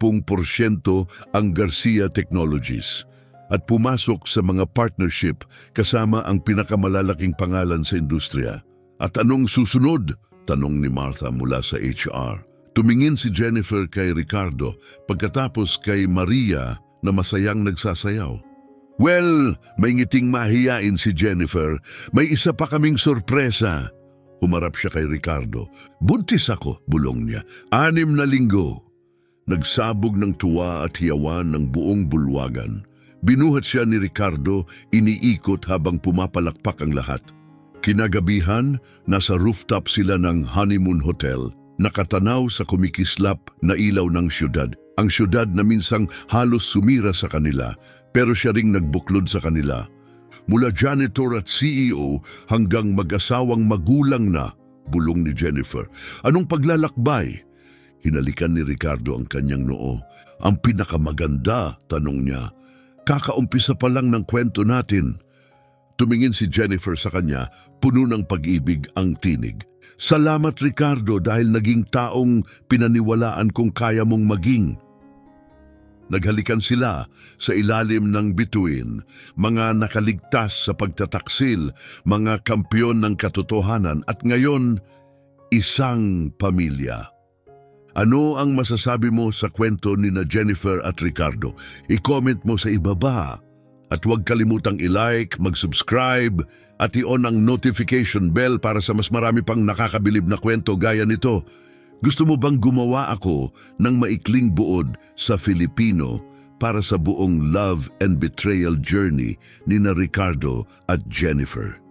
ang Garcia Technologies at pumasok sa mga partnership kasama ang pinakamalalaking pangalan sa industriya. At anong susunod? Tanong ni Martha mula sa HR. Tumingin si Jennifer kay Ricardo pagkatapos kay Maria na masayang nagsasayaw. Well, may ngiting mahiyain si Jennifer. May isa pa kaming sorpresa. Humarap siya kay Ricardo. Buntis ako, bulong niya. 6 na linggo. Nagsabog ng tuwa at hiyawan ng buong bulwagan. Binuhat siya ni Ricardo, iniikot habang pumapalakpak ang lahat. Kinagabihan, nasa rooftop sila ng honeymoon hotel, nakatanaw sa kumikislap na ilaw ng syudad. Ang syudad na minsang halos sumira sa kanila, pero siya ring nagbuklod sa kanila. Mula janitor at CEO hanggang mag-asawang magulang na, bulong ni Jennifer. Anong paglalakbay? Hinalikan ni Ricardo ang kanyang noo. Ang pinakamaganda, tanong niya. Kakaumpisa pa lang ng kwento natin. Tumingin si Jennifer sa kanya, puno ng pag-ibig ang tinig. Salamat Ricardo dahil naging taong pinaniwalaan kong kaya mong maging. Naghalikan sila sa ilalim ng bituin, mga nakaligtas sa pagtataksil, mga kampyon ng katotohanan at ngayon, isang pamilya. Ano ang masasabi mo sa kwento ni na Jennifer at Ricardo? I-comment mo sa ibaba. At huwag kalimutang i-like, mag-subscribe at i-on ang notification bell para sa mas marami pang nakakabilib na kwento gaya nito. Gusto mo bang gumawa ako ng maikling buod sa Filipino para sa buong love and betrayal journey ni na Ricardo at Jennifer?